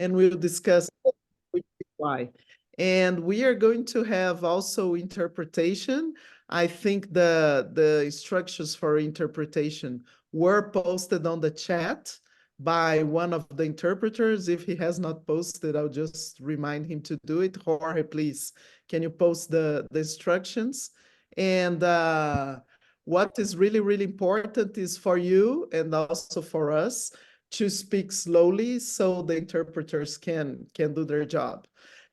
and we'll discuss why. And we are going to have also interpretation. I think the instructions for interpretation were posted on the chat by one of the interpreters. If he has not posted, I'll just remind him to do it. Jorge, please, can you post the instructions? And what is really, really important is for you and also for us to speak slowly so the interpreters can do their job.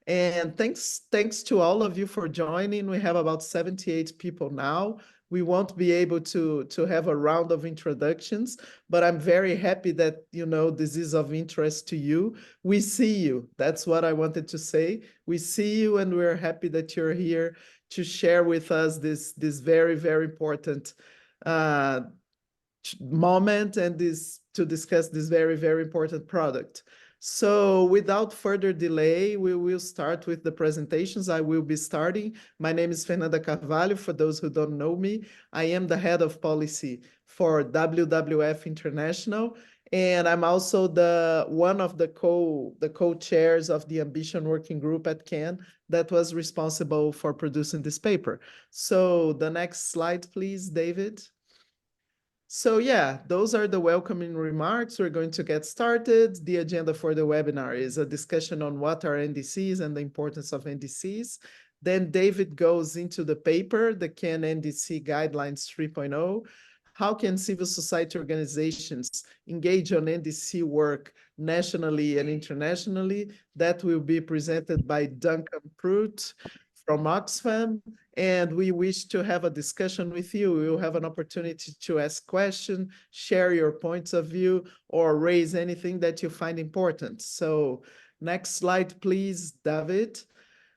And thanks to all of you for joining. We have about 78 people now. We won't be able to have a round of introductions, but I'm very happy that, you know, this is of interest to you. We see you. That's what I wanted to say. We see you, and we're happy that you're here to share with us this very, very important moment and to discuss this very, very important product. So without further delay, we will start with the presentations. I will be starting. My name is Fernanda Carvalho. For those who don't know me, I am the head of policy for WWF International, and I'm also one of the co-chairs of the Ambition Working Group at CAN that was responsible for producing this paper. So the next slide, please, David. So yeah, those are the welcoming remarks. We're going to get started. The agenda for the webinar is a discussion on what are NDCs and the importance of NDCs. Then David goes into the paper, the CAN NDC Guidelines 3.0. How can civil society organizations engage on NDC work nationally and internationally? That will be presented by Duncan Pruitt from Oxfam, and we wish to have a discussion with you. We will have an opportunity to ask questions, share your points of view, or raise anything that you find important. So next slide, please, David.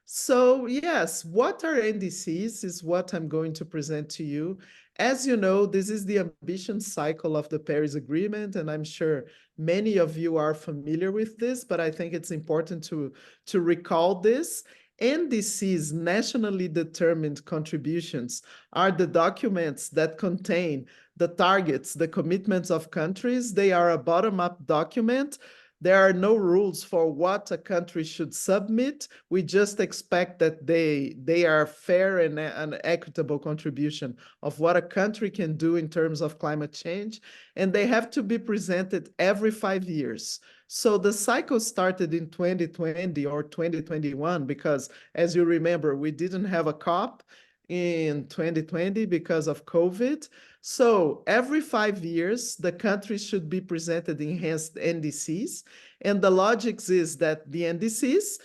So yes, what are NDCs is what I'm going to present to you. As you know, this is the ambition cycle of the Paris Agreement, and I'm sure many of you are familiar with this, but I think it's important to recall this. NDCs, nationally determined contributions, are the documents that contain the targets, the commitments of countries. They are a bottom-up document. There are no rules for what a country should submit. We just expect that they are fair and an equitable contribution of what a country can do in terms of climate change. And they have to be presented every 5 years. So the cycle started in 2020 or 2021 because, as you remember, we didn't have a COP in 2020 because of COVID. So every 5 years, the countries should be presented enhanced NDCs. And the logic is that the NDCs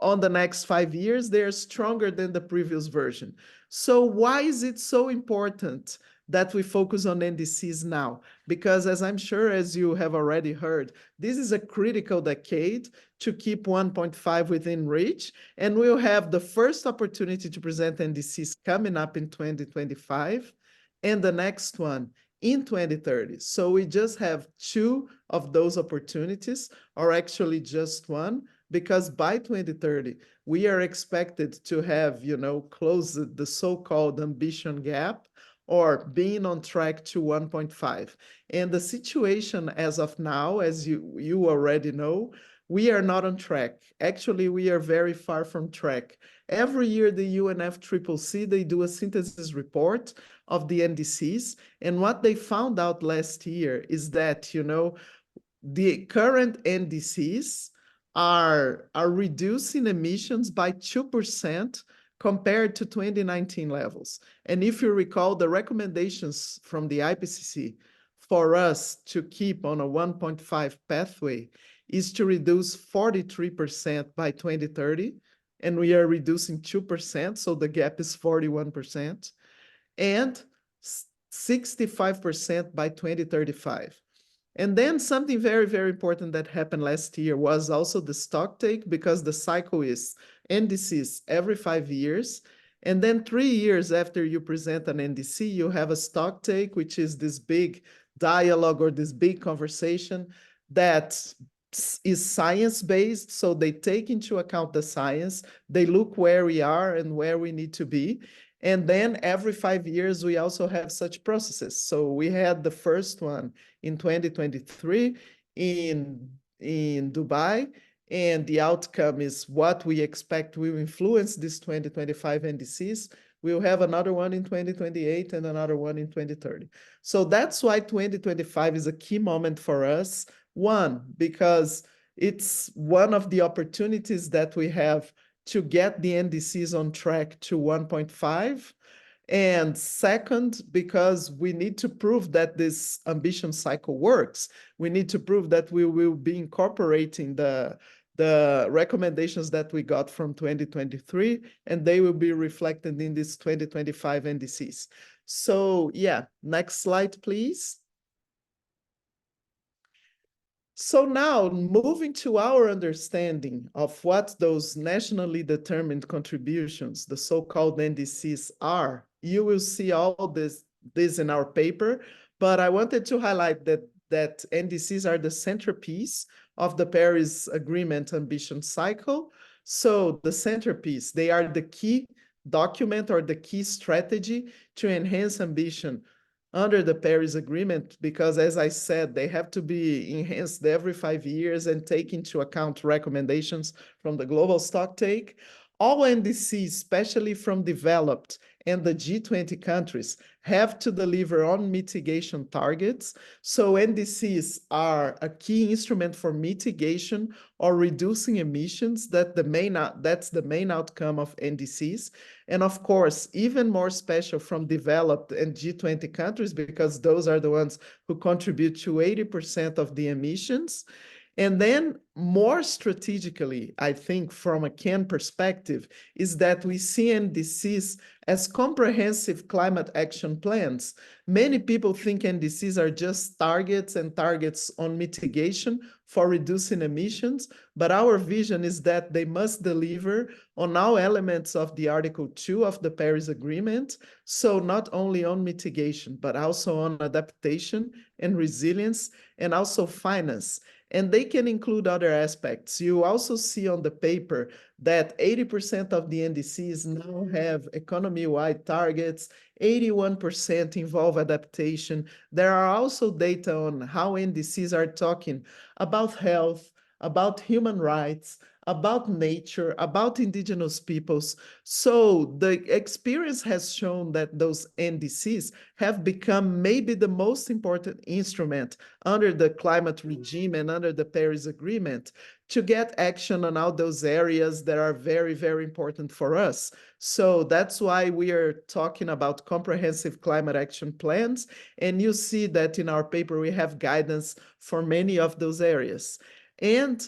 on the next 5 years, they are stronger than the previous version. So why is it so important that we focus on NDCs now? Because as I'm sure, as you have already heard, this is a critical decade to keep 1.5 within reach. And we'll have the first opportunity to present NDCs coming up in 2025 and the next one in 2030. So we just have 2 of those opportunities, or actually just one, because by 2030, we are expected to have, you know, closed the so-called ambition gap or being on track to 1.5. And the situation as of now, as you already know, we are not on track. Actually, we are very far from track. Every year, the UNFCCC, they do a synthesis report of the NDCs. And what they found out last year is that, you know, the current NDCs are reducing emissions by 2% compared to 2019 levels. And if you recall, the recommendations from the IPCC for us to keep on a 1.5 pathway is to reduce 43% by 2030, and we are reducing 2%, so the gap is 41%, and 65% by 2035. And then something very, very important that happened last year was also the stock take, because the cycle is NDCs every 5 years. And then 3 years after you present an NDC, you have a stock take, which is this big dialogue or this big conversation that is science-based. So they take into account the science, they look where we are and where we need to be. And then every 5 years, we also have such processes. So we had the first one in 2023. In in Dubai, and the outcome is what we expect will influence these 2025 NDCs. We'll have another one in 2028 and another one in 2030. So that's why 2025 is a key moment for us. One, because it's one of the opportunities that we have to get the NDCs on track to 1.5. And second, because we need to prove that this ambition cycle works. We need to prove that we will be incorporating the recommendations that we got from 2023, and they will be reflected in this 2025 NDCs. So yeah, next slide, please. So now, moving to our understanding of what those nationally determined contributions, the so-called NDCs, are, you will see all this in our paper, but I wanted to highlight that NDCs are the centerpiece of the Paris Agreement ambition cycle. So the centerpiece, they are the key document or the key strategy to enhance ambition under the Paris Agreement, because as I said, they have to be enhanced every 5 years and take into account recommendations from the Global Stocktake. All NDCs, especially from developed and the G20 countries, have to deliver on mitigation targets. So NDCs are a key instrument for mitigation or reducing emissions. That's the main outcome of NDCs. And of course, even more special from developed and G20 countries, because those are the ones who contribute to 80% of the emissions. And then more strategically, I think from a CAN perspective, is that we see NDCs as comprehensive climate action plans. Many people think NDCs are just targets and targets on mitigation for reducing emissions, but our vision is that they must deliver on all elements of the Article 2 of the Paris Agreement, so not only on mitigation, but also on adaptation and resilience, and also finance. And they can include other aspects. You also see on the paper that 80% of the NDCs now have economy-wide targets, 81% involve adaptation. There are also data on how NDCs are talking about health, about human rights, about nature, about indigenous peoples. So the experience has shown that those NDCs have become maybe the most important instrument under the climate regime and under the Paris Agreement to get action on all those areas that are very, very important for us. So that's why we are talking about comprehensive climate action plans. And you see that in our paper, we have guidance for many of those areas. And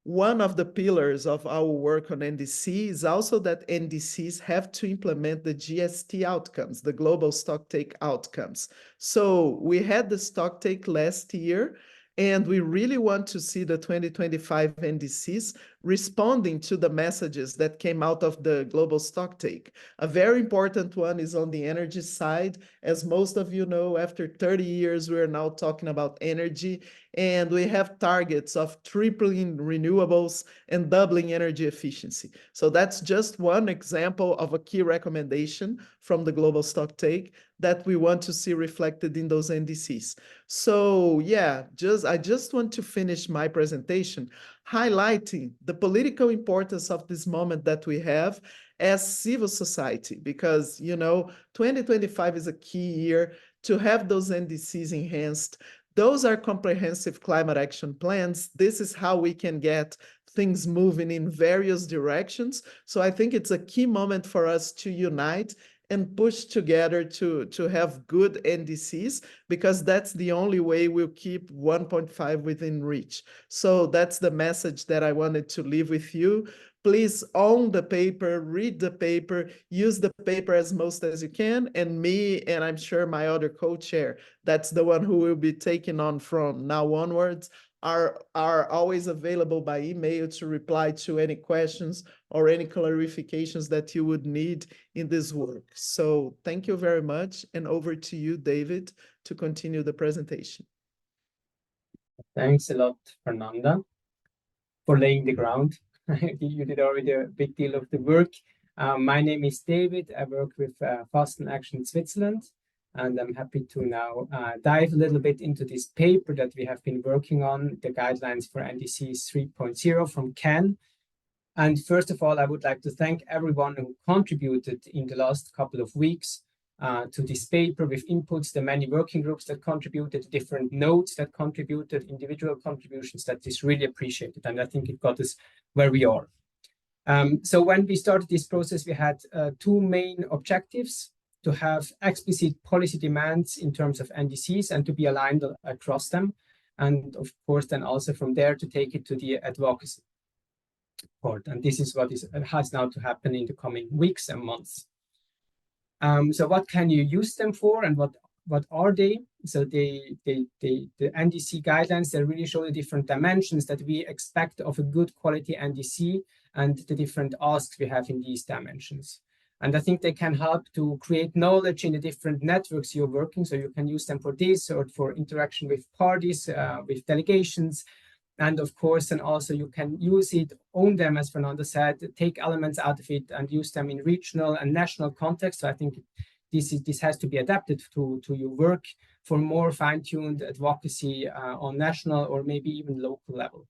one of the pillars of our work on NDC is also that NDCs have to implement the GST outcomes, the Global Stocktake outcomes. So we had the Stocktake last year, and we really want to see the 2025 NDCs responding to the messages that came out of the Global Stocktake. A very important one is on the energy side. As most of you know, after 30 years, we're now talking about energy, and we have targets of tripling renewables and doubling energy efficiency. So that's just one example of a key recommendation from the Global Stocktake that we want to see reflected in those NDCs. So yeah, I just want to finish my presentation highlighting the political importance of this moment that we have as civil society, because, 2025 is a key year to have those NDCs enhanced. Those are comprehensive climate action plans. This is how we can get things moving in various directions. So I think it's a key moment for us to unite and push together to have good NDCs, because that's the only way we'll keep 1.5 within reach. So that's the message that I wanted to leave with you. Please own the paper, read the paper, use the paper as most as you can, and me, and I'm sure my other co-chair, that's the one who will be taking on from now onwards, are always available by email to reply to any questions or any clarifications that you would need in this work. So thank you very much, and over to you, David, to continue the presentation. Thanks a lot, Fernanda, for laying the ground. You did already a big deal of the work. My name is David. I work with Fast and Action Switzerland. And I'm happy to now dive a little bit into this paper that we have been working on, the guidelines for NDCs 3.0 from Ken. And first of all, I would like to thank everyone who contributed in the last couple of weeks to this paper with inputs, the many working groups that contributed, different notes that contributed, individual contributions. That is really appreciated. And I think it got us where we are. So when we started this process, we had two main objectives: to have explicit policy demands in terms of NDCs and to be aligned across them. And of course, then also from there to take it to the advocacy part. And this is what has now to happen in the coming weeks and months. So what can you use them for, and what are they? So the NDC guidelines, they really show the different dimensions that we expect of a good quality NDC and the different asks we have in these dimensions. And I think they can help to create knowledge in the different networks you're working. So you can use them for this or for interaction with parties, with delegations. And of course, and also you can use it, own them, as Fernando said, take elements out of it and use them in regional and national context. So I think this has to be adapted to your work for more fine-tuned advocacy on national or maybe even local level.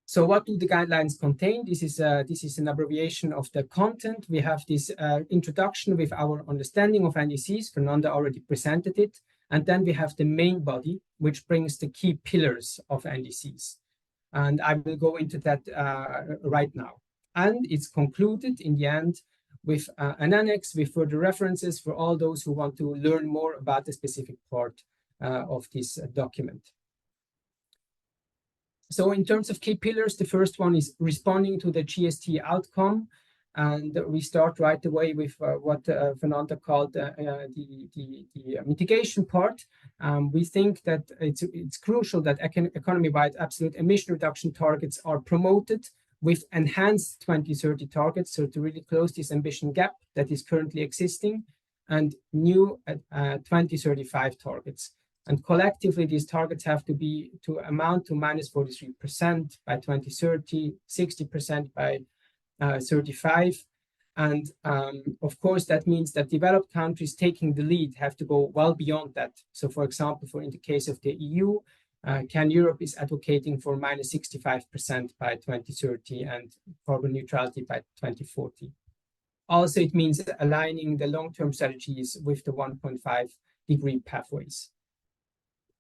So what do the guidelines contain? This is an abbreviation of the content. We have this introduction with our understanding of NDCs. Fernando already presented it. And then we have the main body, which brings the key pillars of NDCs. And I will go into that right now. And it's concluded in the end with an annex with further references for all those who want to learn more about the specific part of this document. So in terms of key pillars, the first one is responding to the GST outcome. And we start right away with what Fernando called the mitigation part. We think that it's crucial that economy-wide absolute emission reduction targets are promoted with enhanced 2030 targets, so to really close this ambition gap that is currently existing, and new 2035 targets. And collectively, these targets have to amount to minus 43% by 2030, 60% by 35. And of course, that means that developed countries taking the lead have to go well beyond that. So for example, in the case of the EU, Europe is advocating for minus 65% by 2030 and carbon neutrality by 2040. Also, it means aligning the long-term strategies with the 1.5-degree pathways.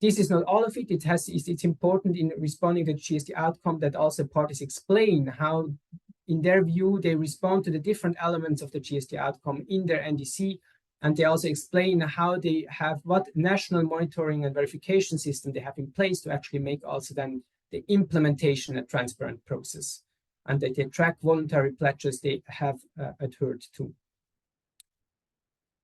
This is not all of it. It's important in responding to the GST outcome that also parties explain how, in their view, they respond to the different elements of the GST outcome in their NDC. And they also explain how they have, what national monitoring and verification system they have in place to actually make also then the implementation a transparent process. And that they track voluntary pledges they have adhered to.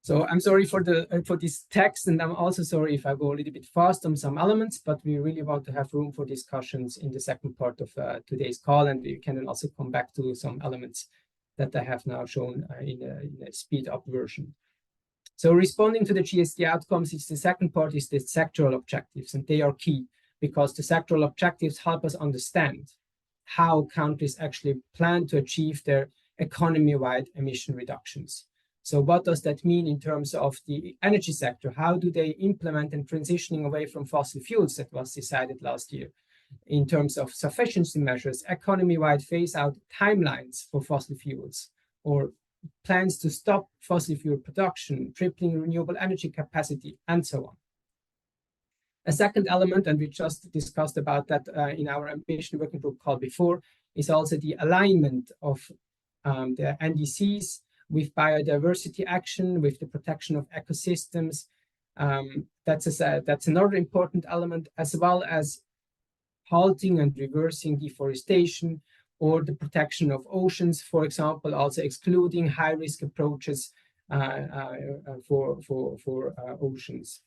So I'm sorry for this text, and I'm also sorry if I go a little bit fast on some elements, but we really want to have room for discussions in the second part of today's call, and we can then also come back to some elements that I have now shown in a speed-up version. So responding to the GST outcomes, the second part is the sectoral objectives, and they are key because the sectoral objectives help us understand how countries actually plan to achieve their economy-wide emission reductions. So what does that mean in terms of the energy sector? How do they implement and transitioning away from fossil fuels that was decided last year? In terms of sufficiency measures, economy-wide phase-out timelines for fossil fuels, or plans to stop fossil fuel production, tripling renewable energy capacity, and so on. A second element, and we just discussed about that in our ambition working group call before, is also the alignment of the NDCs with biodiversity action, with the protection of ecosystems. That's another important element, as well as halting and reversing deforestation or the protection of oceans, for example, also excluding high-risk approaches for oceans.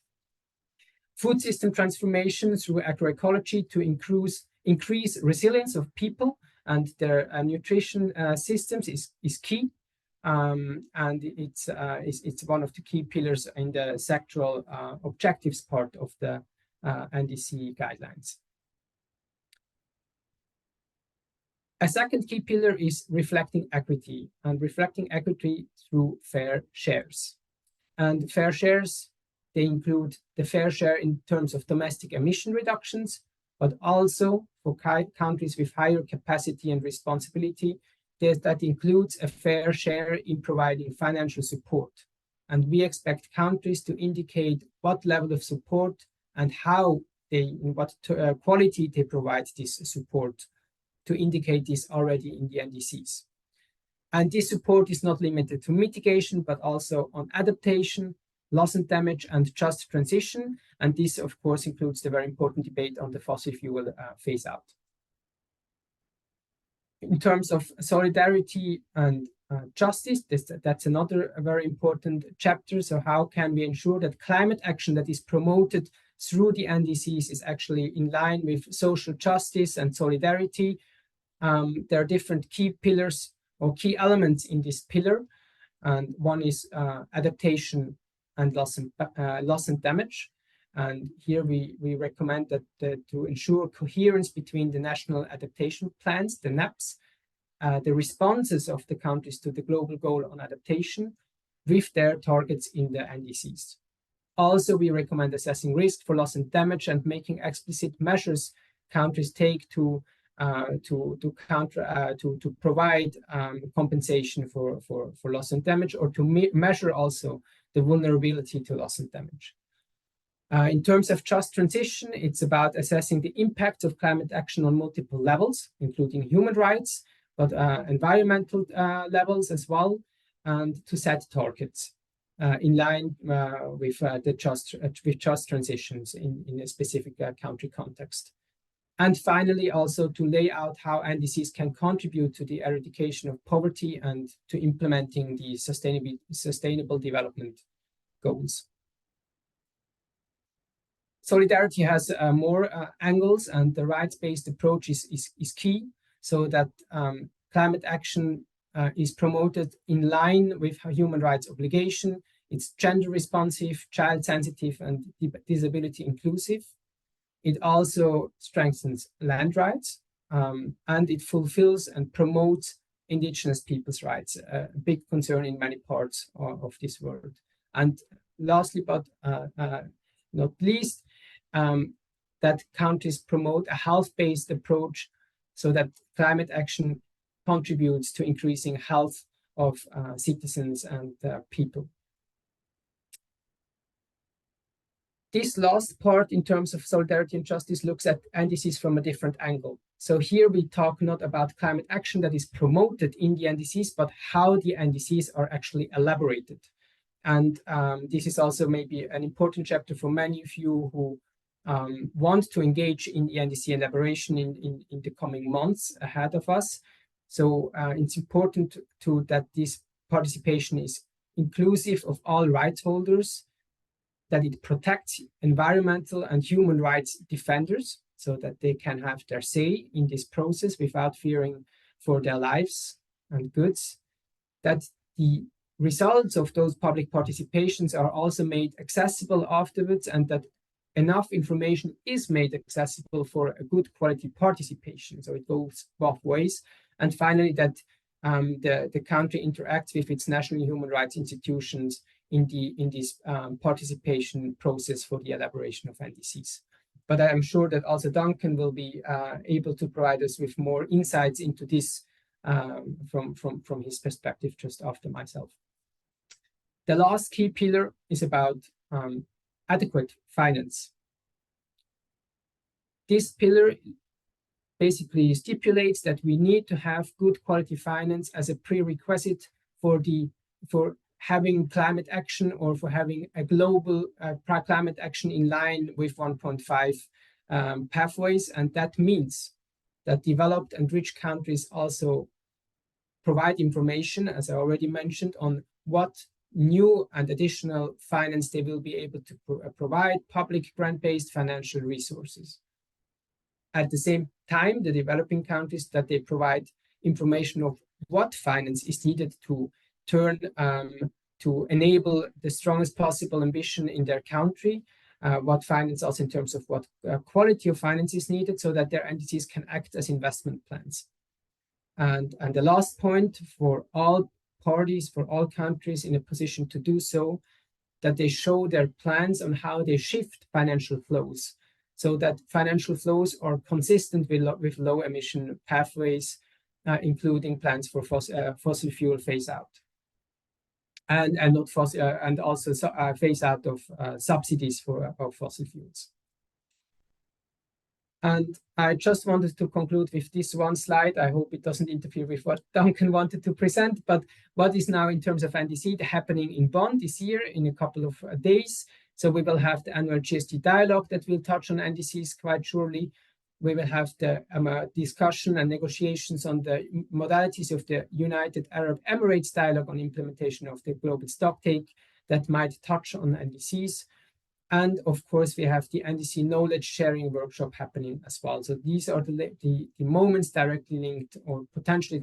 Food system transformation through agroecology to increase resilience of people and their nutrition systems is key. And it's one of the key pillars in the sectoral objectives part of the NDC guidelines. A second key pillar is reflecting equity, and reflecting equity through fair shares. And fair shares, they include the fair share in terms of domestic emission reductions, but also for countries with higher capacity and responsibility, that includes a fair share in providing financial support. And we expect countries to indicate what level of support and how in what quality they provide this support, to indicate this already in the NDCs. And this support is not limited to mitigation, but also on adaptation, loss and damage, and just transition. And this, of course, includes the very important debate on the fossil fuel phase out. In terms of solidarity and justice, that's another very important chapter. So how can we ensure that climate action that is promoted through the NDCs is actually in line with social justice and solidarity? There are different key pillars or key elements in this pillar. And one is adaptation and loss and damage. And here we recommend that to ensure coherence between the national adaptation plans, the NAPs, the responses of the countries to the global goal on adaptation with their targets in the NDCs. Also, we recommend assessing risk for loss and damage and making explicit measures countries take to provide compensation for loss and damage, or to measure also the vulnerability to loss and damage. In terms of just transition, it's about assessing the impact of climate action on multiple levels, including human rights, but environmental levels as well, and to set targets in line with just transitions in a specific country context. And finally, also to lay out how NDCs can contribute to the eradication of poverty and to implementing the sustainable development goals. Solidarity has more angles, and the rights-based approach is key, so that climate action is promoted in line with human rights obligation. It's gender responsive, child sensitive, and disability inclusive. It also strengthens land rights, and it fulfills and promotes indigenous people's rights, a big concern in many parts of this world. And lastly, but not least, that countries promote a health-based approach so that climate action contributes to increasing health of citizens and people. This last part in terms of solidarity and justice looks at NDCs from a different angle. So here we talk not about climate action that is promoted in the NDCs, but how the NDCs are actually elaborated. And this is also maybe an important chapter for many of you who want to engage in the NDC elaboration in the coming months ahead of us. So it's important that this participation is inclusive of all rights holders, that it protects environmental and human rights defenders so that they can have their say in this process without fearing for their lives and goods, that the results of those public participations are also made accessible afterwards, and that enough information is made accessible for a good quality participation. So it goes both ways. And finally, that the country interacts with its national human rights institutions in this participation process for the elaboration of NDCs. But I am sure that also Duncan will be able to provide us with more insights into this from his perspective just after myself. The last key pillar is about adequate finance. This pillar basically stipulates that we need to have good quality finance as a prerequisite for having climate action, or for having a global climate action in line with 1.5 pathways. And that means that developed and rich countries also provide information, as I already mentioned, on what new and additional finance they will be able to provide, public grant-based financial resources. At the same time, the developing countries, that they provide information of what finance is needed to turn to enable the strongest possible ambition in their country, what finance also in terms of what quality of finance is needed, so that their NDCs can act as investment plans. And the last point, for all parties, for all countries in a position to do so, that they show their plans on how they shift financial flows, so that financial flows are consistent with low emission pathways, including plans for fossil fuel phase out, and not fossil and also phase out of subsidies for fossil fuels. And I just wanted to conclude with this one slide. I hope it doesn't interfere with what Duncan wanted to present, but what is now in terms of NDC happening in Bonn this year in a couple of days. So we will have the annual GST dialogue that will touch on NDCs quite surely. We will have the discussion and negotiations on the modalities of the United Arab Emirates dialogue on implementation of the Global Stocktake that might touch on NDCs. And of course, we have the NDC knowledge sharing workshop happening as well. So these are the moments directly linked or potentially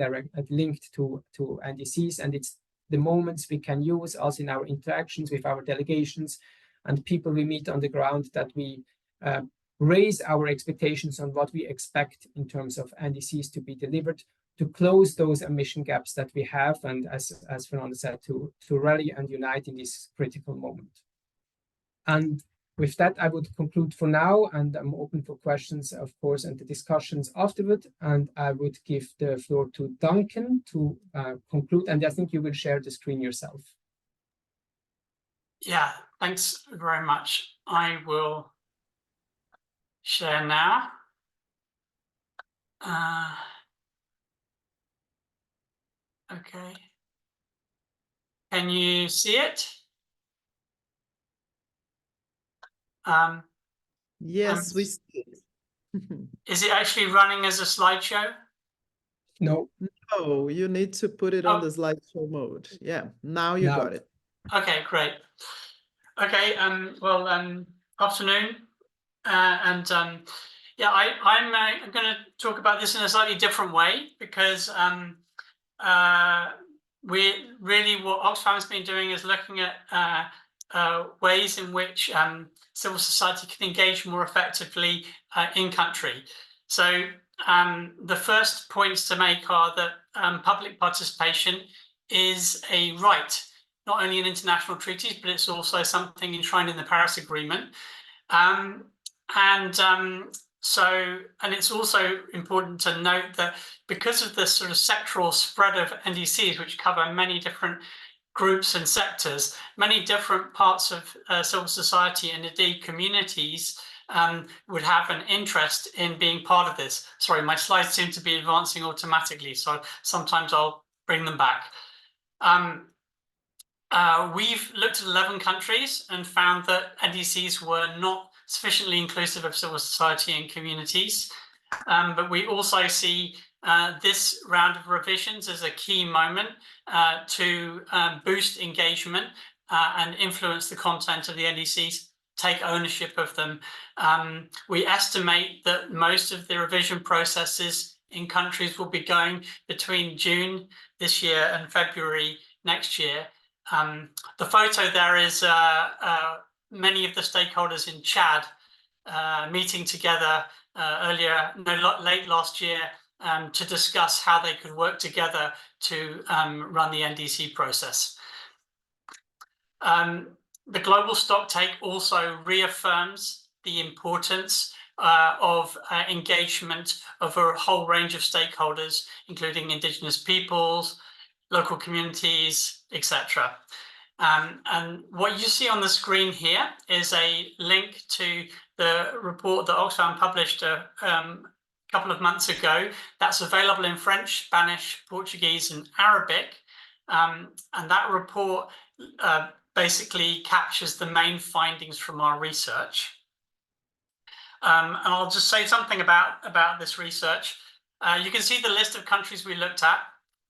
linked to NDCs. And it's the moments we can use also in our interactions with our delegations and people we meet on the ground, that we raise our expectations on what we expect in terms of NDCs to be delivered, to close those emission gaps that we have, and as Fernando said, to rally and unite in this critical moment. And with that, I would conclude for now, and I'm open for questions, of course, and the discussions afterward. And I would give the floor to Duncan to conclude, and I think you will share the screen yourself. Yeah, thanks very much. I will share now. Okay. Can you see it? Yes, we see it. Is it actually running as a slideshow? No. No, you need to put it on the slideshow mode. Yeah, now you got it. Okay, great. Okay, well, afternoon. Yeah, I'm going to talk about this in a slightly different way, because what Oxfam has been doing is looking at ways in which civil society can engage more effectively in country. So the first points to make are that public participation is a right, not only in international treaties, but it's also something enshrined in the Paris Agreement. And it's also important to note that because of the sort of sectoral spread of NDCs, which cover many different groups and sectors, many different parts of civil society and indeed communities would have an interest in being part of this. Sorry, my slides seem to be advancing automatically, so sometimes I'll bring them back. We've looked at 11 countries and found that NDCs were not sufficiently inclusive of civil society and communities. But we also see this round of revisions as a key moment to boost engagement and influence the content of the NDCs, take ownership of them. We estimate that most of the revision processes in countries will be going between June this year and February next year. The photo there is many of the stakeholders in Chad meeting together late last year to discuss how they could work together to run the NDC process. The Global Stocktake also reaffirms the importance of engagement of a whole range of stakeholders, including indigenous peoples, local communities, etc. And what you see on the screen here is a link to the report that Oxfam published a couple of months ago. That's available in French, Spanish, Portuguese, and Arabic. And that report basically captures the main findings from our research. And I'll just say something about this research. You can see the list of countries we looked at.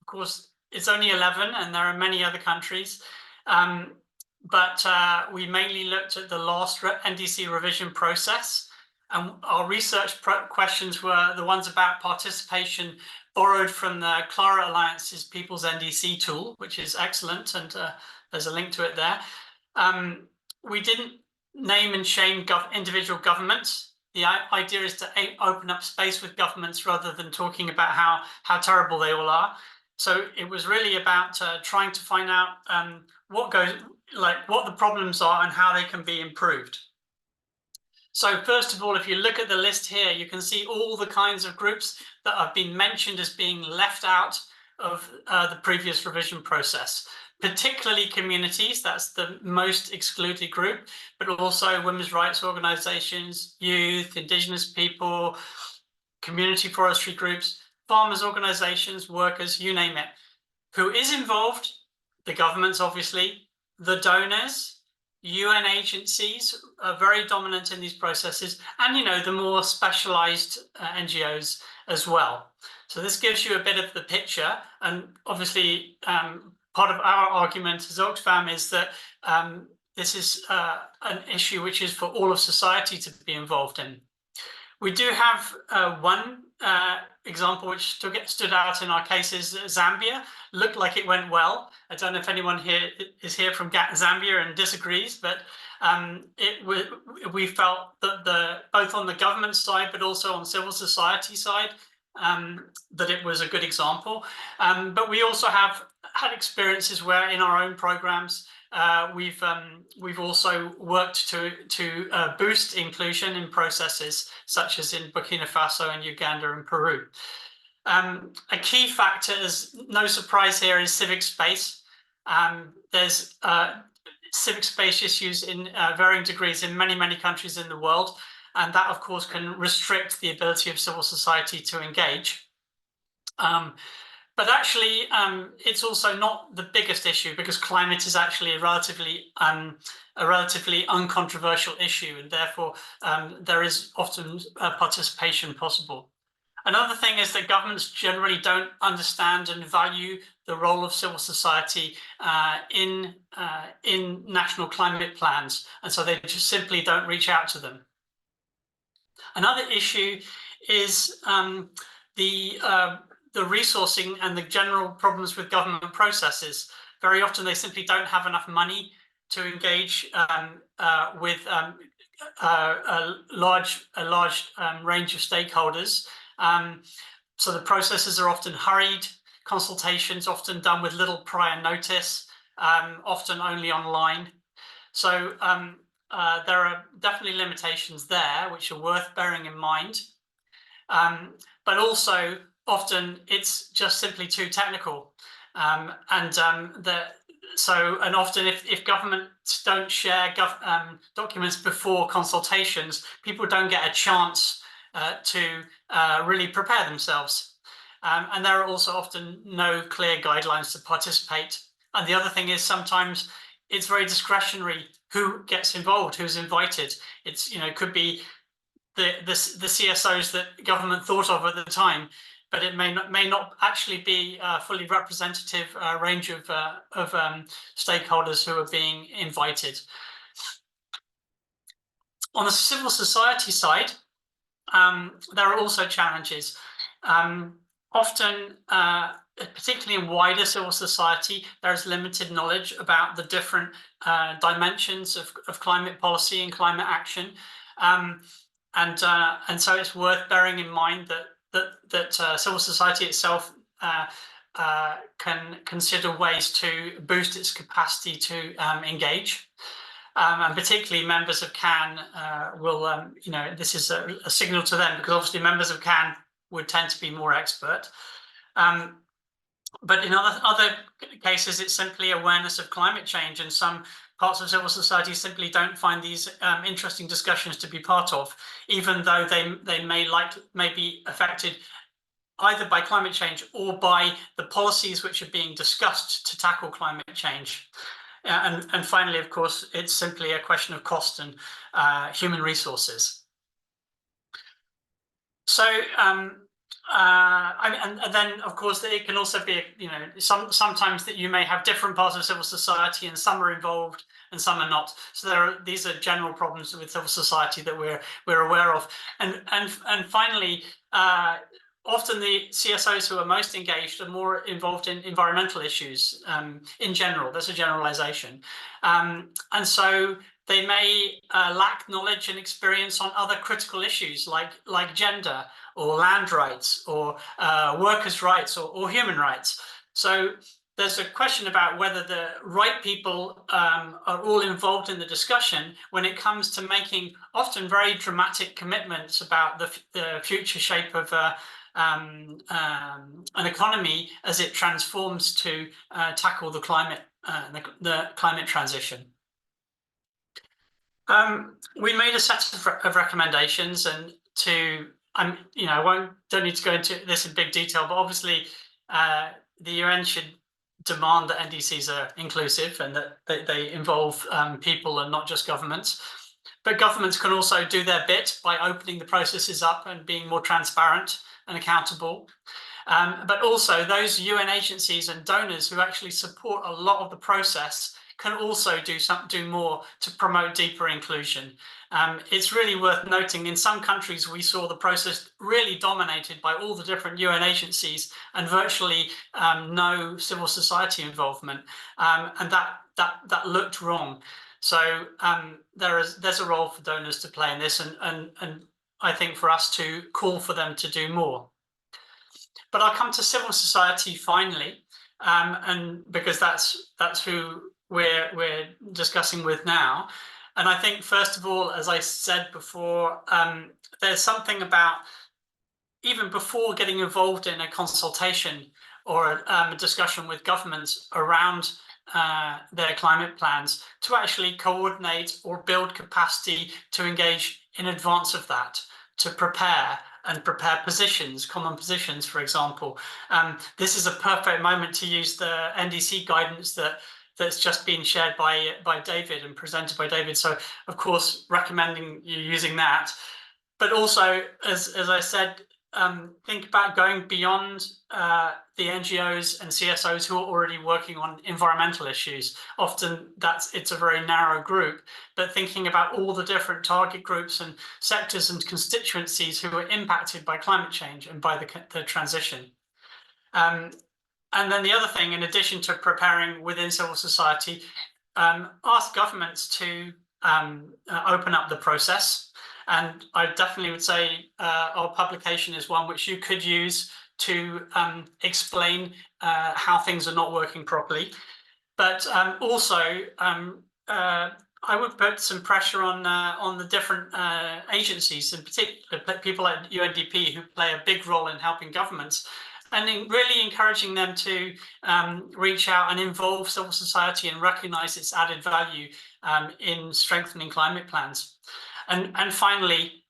Of course, it's only 11, and there are many other countries. But we mainly looked at the last NDC revision process. And our research questions were the ones about participation borrowed from the Clara Alliance's People's NDC tool, which is excellent, and there's a link to it there. We didn't name and shame individual governments. The idea is to open up space with governments rather than talking about how terrible they all are. So it was really about trying to find out what goes what the problems are and how they can be improved. So first of all, if you look at the list here, you can see all the kinds of groups that have been mentioned as being left out of the previous revision process, particularly communities, that's the most excluded group, but also women's rights organizations, youth, indigenous people, community forestry groups, farmers organizations, workers, you name it. Who is involved? The governments, obviously, the donors, UN agencies are very dominant in these processes, and the more specialized NGOs as well. So this gives you a bit of the picture, and obviously part of our argument as Oxfam is that this is an issue which is for all of society to be involved in. We do have one example which stood out in our case is Zambia. Looked like it went well. I don't know if anyone here is here from Zambia and disagrees, but we felt that both on the government side, but also on civil society side, that it was a good example. But we also have had experiences where in our own programs, we've also worked to boost inclusion in processes such as in Burkina Faso and Uganda and Peru. A key factor, is no surprise here, is civic space. There's civic space issues in varying degrees in many countries in the world, and that of course can restrict the ability of civil society to engage. But actually, it's also not the biggest issue, because climate is actually a relatively uncontroversial issue, and therefore there is often participation possible. Another thing is that governments generally don't understand and value the role of civil society in national climate plans, and so they just simply don't reach out to them. Another issue is the resourcing and the general problems with government processes. Very often they simply don't have enough money to engage with a large range of stakeholders. So the processes are often hurried, consultations often done with little prior notice, often only online. So there are definitely limitations there which are worth bearing in mind. But also often it's just simply too technical, and often if governments don't share documents before consultations, people don't get a chance to really prepare themselves, and there are also often no clear guidelines to participate. And the other thing is sometimes it's very discretionary who gets involved, who's invited. It's it could be the CSOs that government thought of at the time, but it may not actually be a fully representative range of stakeholders who are being invited. On the civil society side, there are also challenges. Often, particularly in wider civil society, there is limited knowledge about the different dimensions of climate policy and climate action. And so it's worth bearing in mind that civil society itself can consider ways to boost its capacity to engage. And particularly members of CAN will, this is a signal to them, because obviously members of CAN would tend to be more expert. But in other cases, it's simply awareness of climate change, and some parts of civil society simply don't find these interesting discussions to be part of, even though they may be affected either by climate change or by the policies which are being discussed to tackle climate change. And finally, of course, it's simply a question of cost and human resources. So, and then, of course, it can also be, sometimes that you may have different parts of civil society, and some are involved and some are not. So these are general problems with civil society that we're aware of. And finally, often the CSOs who are most engaged are more involved in environmental issues in general. That's a generalization. And so they may lack knowledge and experience on other critical issues like gender or land rights or workers' rights or human rights. So there's a question about whether the right people are all involved in the discussion when it comes to making often very dramatic commitments about the future shape of an economy as it transforms to tackle the climate transition. We made a set of recommendations, and I don't need to go into this in big detail, but obviously the UN should demand that NDCs are inclusive and that they involve people and not just governments. But governments can also do their bit by opening the processes up and being more transparent and accountable. But also those UN agencies and donors who actually support a lot of the process can also do more to promote deeper inclusion. It's really worth noting in some countries we saw the process really dominated by all the different UN agencies and virtually no civil society involvement, and that looked wrong. So there's a role for donors to play in this, and I think for us to call for them to do more. But I'll come to civil society finally, and because that's who we're discussing with now. And I think, first of all, as I said before, there's something about, even before getting involved in a consultation or a discussion with governments around their climate plans, to actually coordinate or build capacity to engage in advance of that, to prepare positions, common positions, for example. This is a perfect moment to use the NDC guidance that's just been shared by David and presented by David. So, of course, recommending you using that. But also, as I said, think about going beyond the NGOs and CSOs who are already working on environmental issues. Often it's a very narrow group, but thinking about all the different target groups and sectors and constituencies who are impacted by climate change and by the transition. And then the other thing, in addition to preparing within civil society, ask governments to open up the process. And I definitely would say our publication is one which you could use to explain how things are not working properly. But also, I would put some pressure on the different agencies, in particular people like UNDP, who play a big role in helping governments, and really encouraging them to reach out and involve civil society and recognize its added value in strengthening climate plans. And finally,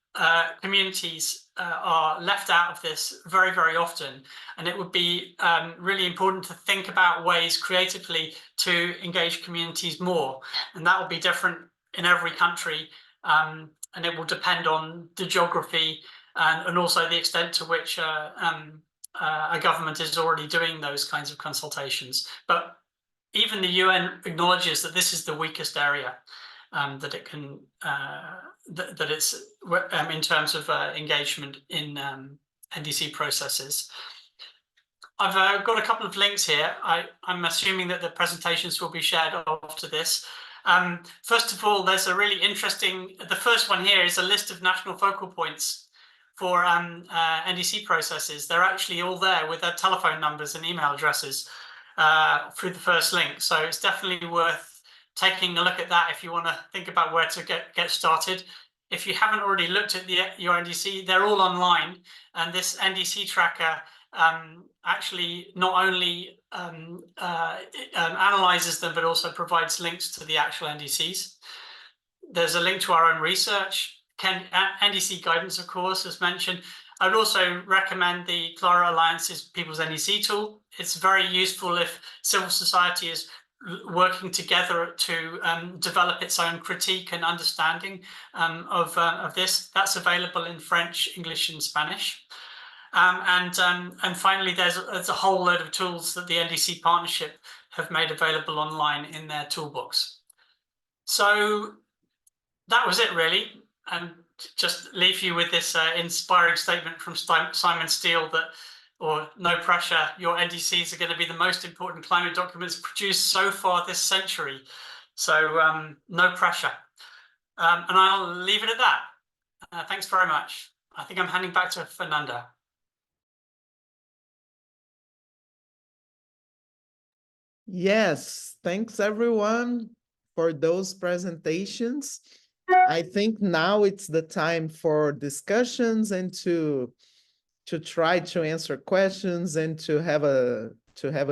communities are left out of this very, very often. And it would be really important to think about ways creatively to engage communities more. And that will be different in every country. And it will depend on the geography and also the extent to which a government is already doing those kinds of consultations. But even the UN acknowledges that this is the weakest area that it can, that it's in terms of engagement in NDC processes. I've got a couple of links here. I'm assuming that the presentations will be shared after this. First of all, there's a really interesting, the first one here is a list of national focal points for NDC processes. They're actually all there with their telephone numbers and email addresses through the first link. So it's definitely worth taking a look at that if you want to think about where to get started. If you haven't already looked at your NDC, they're all online. And this NDC tracker actually not only analyzes them, but also provides links to the actual NDCs. There's a link to our own research. NDC guidance, of course, as mentioned. I would also recommend the Clara Alliance's People's NDC tool. It's very useful if civil society is working together to develop its own critique and understanding of this. That's available in French, English, and Spanish. And finally, there's a whole load of tools that the NDC Partnership have made available online in their toolbox. So that was it, really. And just leave you with this inspiring statement from Simon Steele that, or no pressure, your NDCs are going to be the most important climate documents produced so far this century. So no pressure. And I'll leave it at that. Thanks very much. I think I'm handing back to Fernanda. Yes, thanks everyone for those presentations. I think now it's the time for discussions and to try to answer questions and to have a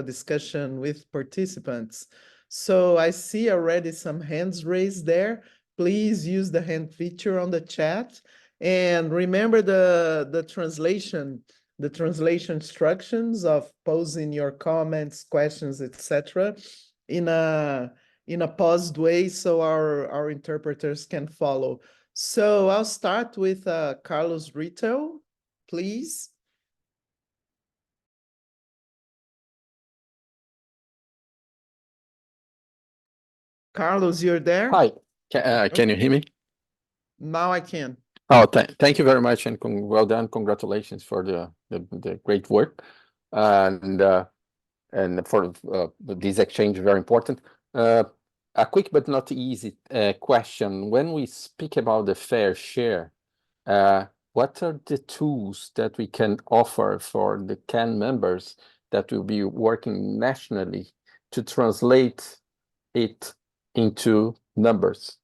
discussion with participants. So I see already some hands raised there. Please use the hand feature on the chat. And remember the translation instructions of posing your comments, questions, etc. in a paused way so our interpreters can follow. So I'll start with Carlos Rito, please. Carlos, you're there? Hi, can you hear me? Now I can. Oh, thank you very much, and well done. Congratulations for the great work, and for this exchange, very important. A quick but not easy question. When we speak about the fair share, what are the tools that we can offer for the CAN members that will be working nationally to translate it into numbers?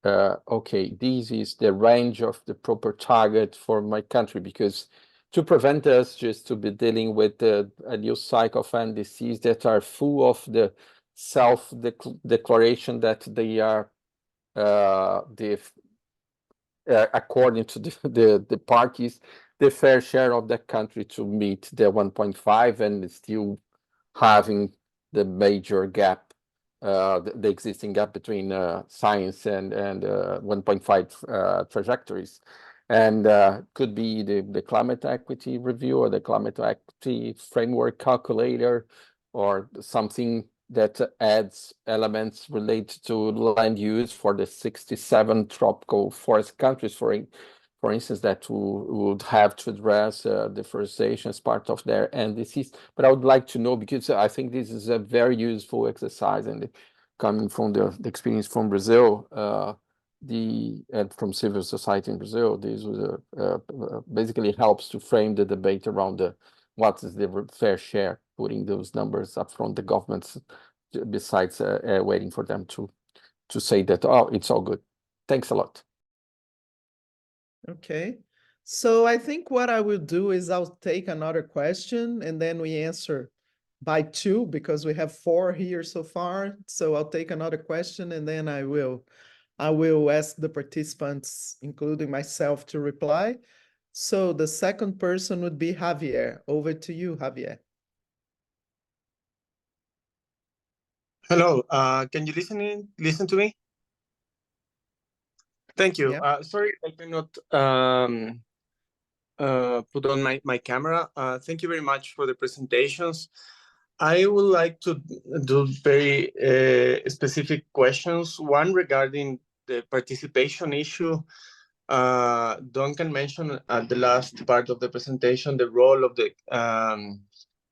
Okay, this is the range of the proper target for my country, because to prevent us just to be dealing with a new cycle of NDCs that are full of the self-declaration that they are according to the parties, the fair share of the country to meet the 1.5 and still having the major gap, the existing gap between science and 1.5 trajectories. And could be the climate equity review or the climate equity framework calculator, or something that adds elements related to land use for the 67 tropical forest countries, for instance, that would have to address deforestation as part of their NDCs. But I would like to know, because I think this is a very useful exercise, and coming from the experience from Brazil, and from civil society in Brazil, this was basically helps to frame the debate around what is the fair share, putting those numbers up front, the governments, besides waiting for them to say that, oh, it's all good. Thanks a lot. Okay. So I think what I will do is I'll take another question and then we answer by two, because we have 4 here so far. So I'll take another question and then I will ask the participants, including myself, to reply. So the second person would be Javier. Over to you, Javier. Hello, can you listen to me? Thank you. Yeah. Sorry, I cannot put on my camera. Thank you very much for the presentations. I would like to do very specific questions. One regarding the participation issue. Duncan mentioned at the last part of the presentation the role of the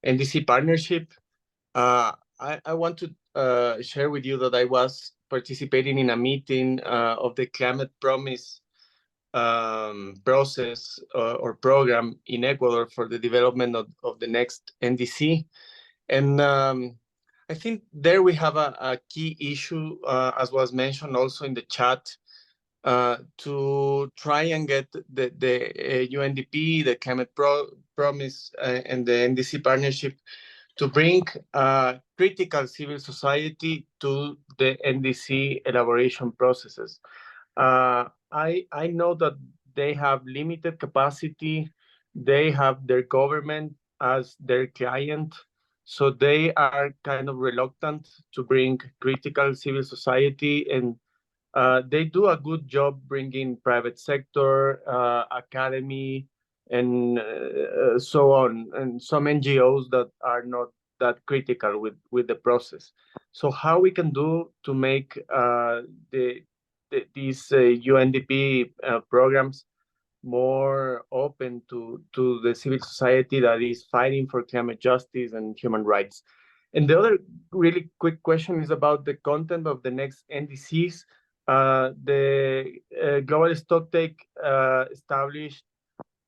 NDC partnership. I want to share with you that I was participating in a meeting of the Climate Promise process or program in Ecuador for the development of the next NDC. And I think there we have a key issue, as was mentioned also in the chat, to try and get the UNDP, the Climate Promise, and the NDC partnership to bring critical civil society to the NDC elaboration processes. I know that they have limited capacity. They have their government as their client, so they are kind of reluctant to bring critical civil society, and they do a good job bringing private sector, academy, and so on, and some NGOs that are not that critical with the process. So how we can do to make these UNDP programs more open to the civil society that is fighting for climate justice and human rights. And the other really quick question is about the content of the next NDCs. The Global Stocktake established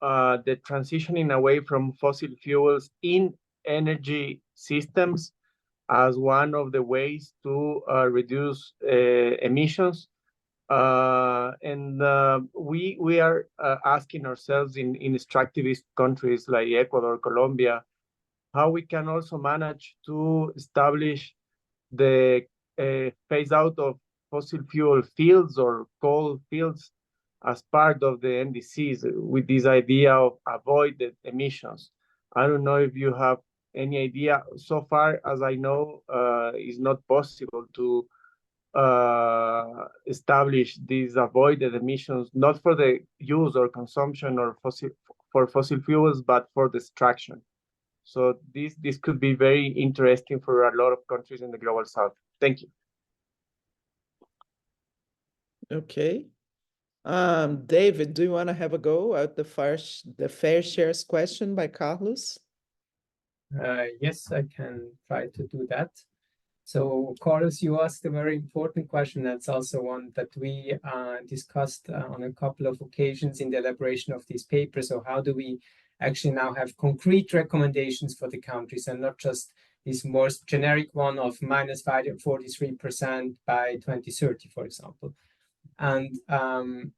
the transitioning away from fossil fuels in energy systems as one of the ways to reduce emissions. We are asking ourselves in extractivist countries like Ecuador, Colombia, how we can also manage to establish the phase out of fossil fuel fields or coal fields as part of the NDCs with this idea of avoided emissions. I don't know if you have any idea. So far as I know, it's not possible to establish these avoided emissions, not for the use or consumption or fossil fuels, but for the extraction. So this could be very interesting for a lot of countries in the global south. Thank you. Okay. David, do you want to have a go at the fair shares question by Carlos? Yes, I can try to do that. So, Carlos, you asked a very important question. That's also one that we discussed on a couple of occasions in the elaboration of this paper. So how do we actually now have concrete recommendations for the countries and not just this more generic one of minus 43% by 2030, for example? And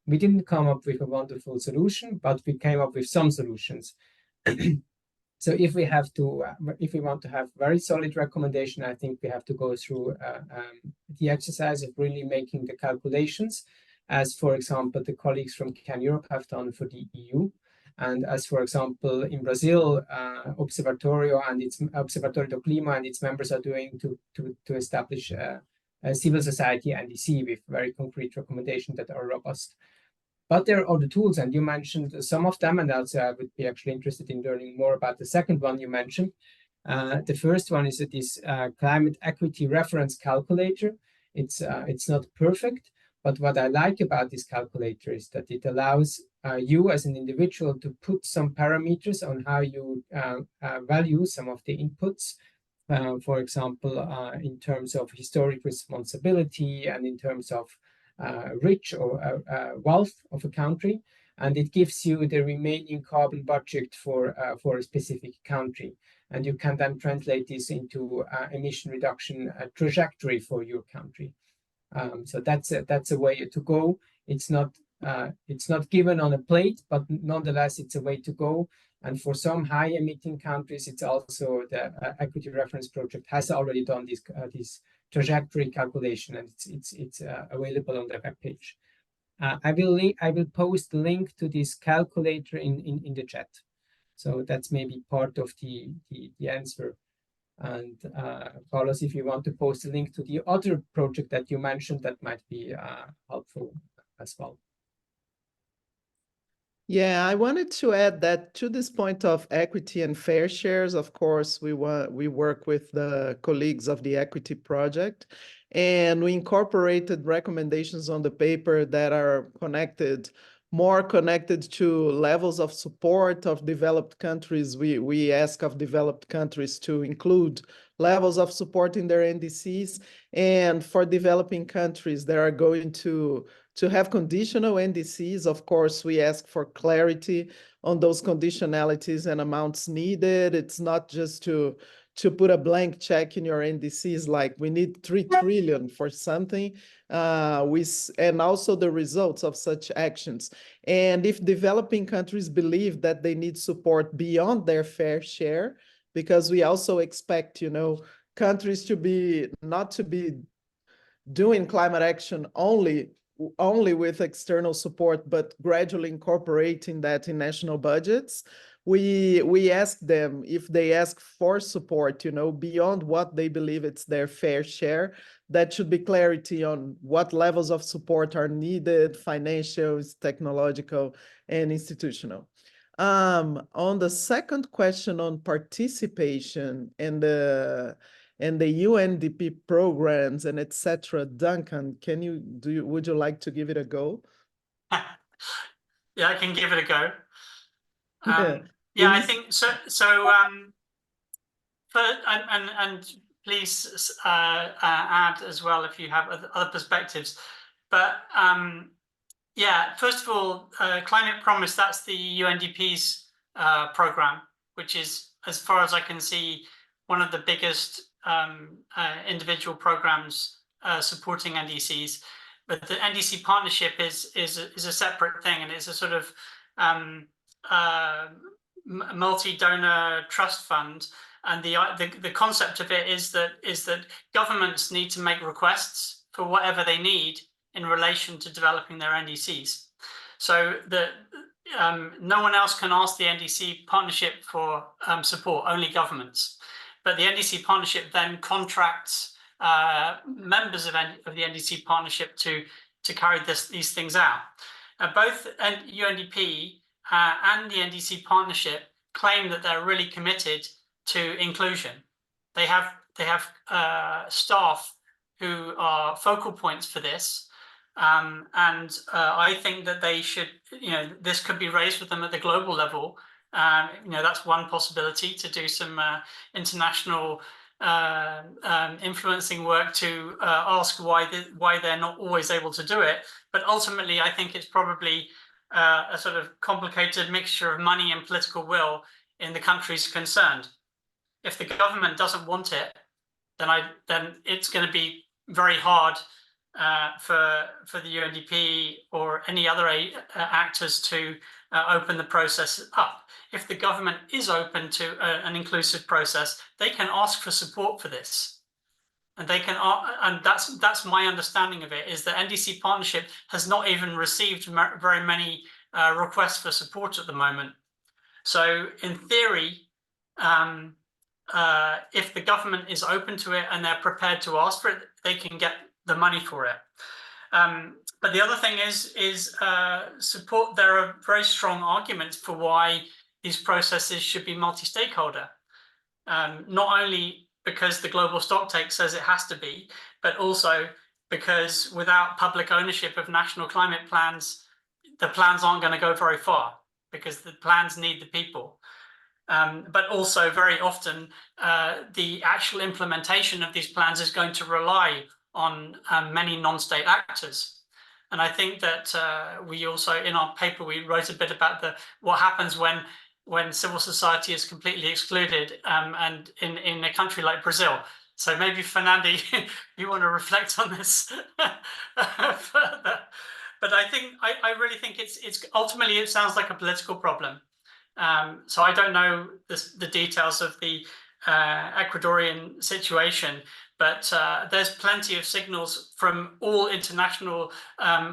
we didn't come up with a wonderful solution, but we came up with some solutions. So if we want to have very solid recommendation, I think we have to go through the exercise of really making the calculations, as for example, the colleagues from Can Europe have done for the EU. And as for example, in Brazil, Observatório do Clima and its members are doing to establish a civil society NDC with very concrete recommendations that are robust. But there are other tools, and you mentioned some of them, and also I would be actually interested in learning more about the second one you mentioned. The first one is this climate equity reference calculator. It's not perfect, but what I like about this calculator is that it allows you as an individual to put some parameters on how you value some of the inputs. For example, in terms of historic responsibility and in terms of rich or wealth of a country, and it gives you the remaining carbon budget for a specific country, and you can then translate this into emission reduction trajectory for your country. So that's a way to go. It's not given on a plate, but nonetheless it's a way to go. And for some high emitting countries, it's also the Equity Reference Project has already done this trajectory calculation, and it's available on the webpage. I will post the link to this calculator in the chat. So that's maybe part of the answer. And Carlos, if you want to post a link to the other project that you mentioned, that might be helpful as well. Yeah, I wanted to add that to this point of equity and fair shares, of course, we work with the colleagues of the Equity Project, and we incorporated recommendations on the paper that are more connected to levels of support of developed countries. We ask of developed countries to include levels of support in their NDCs, and for developing countries that are going to have conditional NDCs. Of course, we ask for clarity on those conditionalities and amounts needed. It's not just to put a blank check in your NDCs like we need 3 trillion for something, and also the results of such actions. And if developing countries believe that they need support beyond their fair share, because we also expect, countries not to be doing climate action only with external support, but gradually incorporating that in national budgets. We ask them if they ask for support, beyond what they believe it's their fair share, that should be clarity on what levels of support are needed, financial, technological, and institutional. On the second question on participation and the UNDP programs and etc., Duncan, would you like to give it a go? Yeah, I can give it a go. Yeah, I think so. And please add as well if you have other perspectives. But yeah, first of all, Climate Promise, that's the UNDP's program, which is, as far as I can see, one of the biggest individual programs supporting NDCs, but the NDC partnership is a separate thing, and it's a sort of multi-donor trust fund. And the concept of it is that governments need to make requests for whatever they need in relation to developing their NDCs. So no one else can ask the NDC partnership for support, only governments. But the NDC partnership then contracts members of the NDC partnership to carry these things out. Both UNDP and the NDC partnership claim that they're really committed to inclusion. They have staff who are focal points for this. I think that they should, this could be raised with them at the global level. That's one possibility, to do some international influencing work to ask why they're not always able to do it. But ultimately, I think it's probably a sort of complicated mixture of money and political will in the countries concerned. If the government doesn't want it, then it's going to be very hard for the UNDP or any other actors to open the process up. If the government is open to an inclusive process, they can ask for support for this, and they can. And that's my understanding of it. Is that NDC partnership has not even received very many requests for support at the moment. So in theory, if the government is open to it and they're prepared to ask for it, they can get the money for it. But the other thing is support. There are very strong arguments for why these processes should be multi-stakeholder. Not only because the Global Stocktake says it has to be, but also because without public ownership of national climate plans, the plans aren't going to go very far, because the plans need the people. But also very often the actual implementation of these plans is going to rely on many non-state actors. And I think that we also, in our paper, we wrote a bit about what happens when civil society is completely excluded, and in a country like Brazil. So maybe, Fernando, you want to reflect on this further. But I really think it's ultimately, it sounds like a political problem. So I don't know the details of the Ecuadorian situation, but there's plenty of signals from all international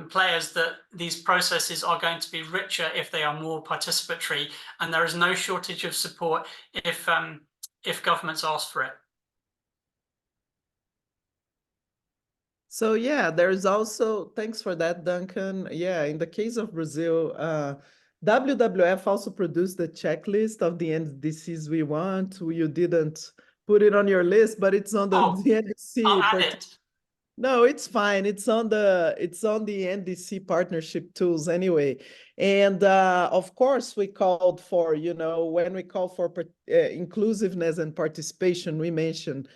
players that these processes are going to be richer if they are more participatory, and there is no shortage of support if governments ask for it. So yeah, there's also, thanks for that, Duncan. Yeah, in the case of Brazil, WWF also produced the checklist of the NDCs we want. You didn't put it on your list, but it's on the NDC. I'll add it. No, it's fine. It's on the NDC partnership tools anyway. And of course, we called for, when we call for inclusiveness and participation, we mentioned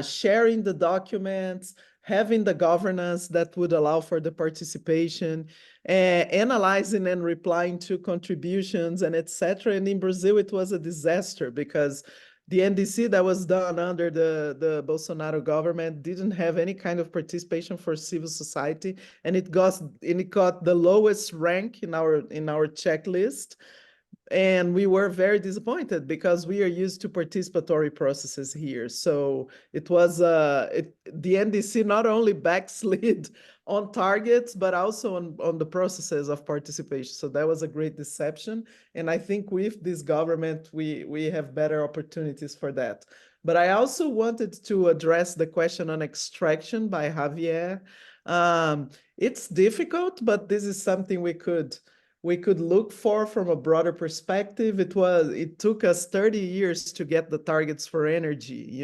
sharing the documents, having the governance that would allow for the participation, analyzing and replying to contributions, and etc. And in Brazil, it was a disaster because the NDC that was done under the Bolsonaro government didn't have any kind of participation for civil society, and it got the lowest rank in our checklist. And we were very disappointed because we are used to participatory processes here. So it was the NDC not only backslid on targets, but also on the processes of participation. So that was a great deception. And I think with this government, we have better opportunities for that. But I also wanted to address the question on extraction by Javier. It's difficult, but this is something we could look for from a broader perspective. It took us 30 years to get the targets for energy,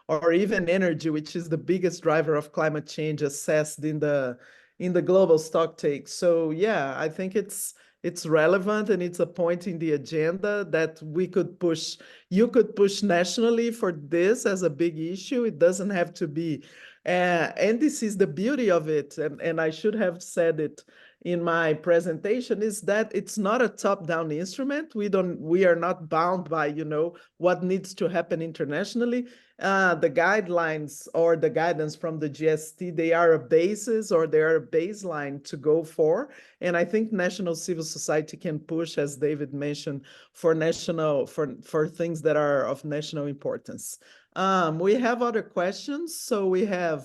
or even energy, which is the biggest driver of climate change, assessed in the Global Stocktake. So yeah, I think it's relevant, and it's a point in the agenda that we could push. You could push nationally for this as a big issue. It doesn't have to be, and this is the beauty of it. And I should have said it in my presentation is that it's not a top-down instrument. We are not bound by, you know, what needs to happen internationally. The guidelines or the guidance from the GST, they are a basis or they are a baseline to go for. And I think national civil society can push, as David mentioned, for things that are of national importance. We have other questions. So we have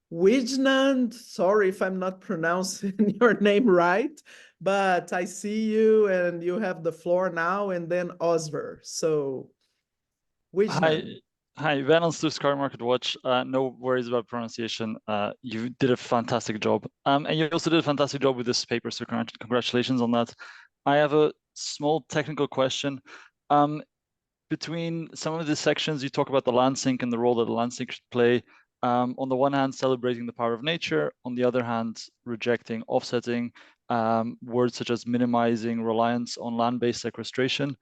Wijnand, sorry if I'm not pronouncing your name right, but I see you and you have the floor now, and then Osver. So Wijnand. Hi, Venom Scar Market Watch. No worries about pronunciation. You did a fantastic job. And you also did a fantastic job with this paper, so congratulations on that. I have a small technical question. Between some of the sections, you talk about the land sink and the role that the land sink should play. On the one hand, celebrating the power of nature. On the other hand, rejecting offsetting, words such as minimizing reliance on land-based sequestration.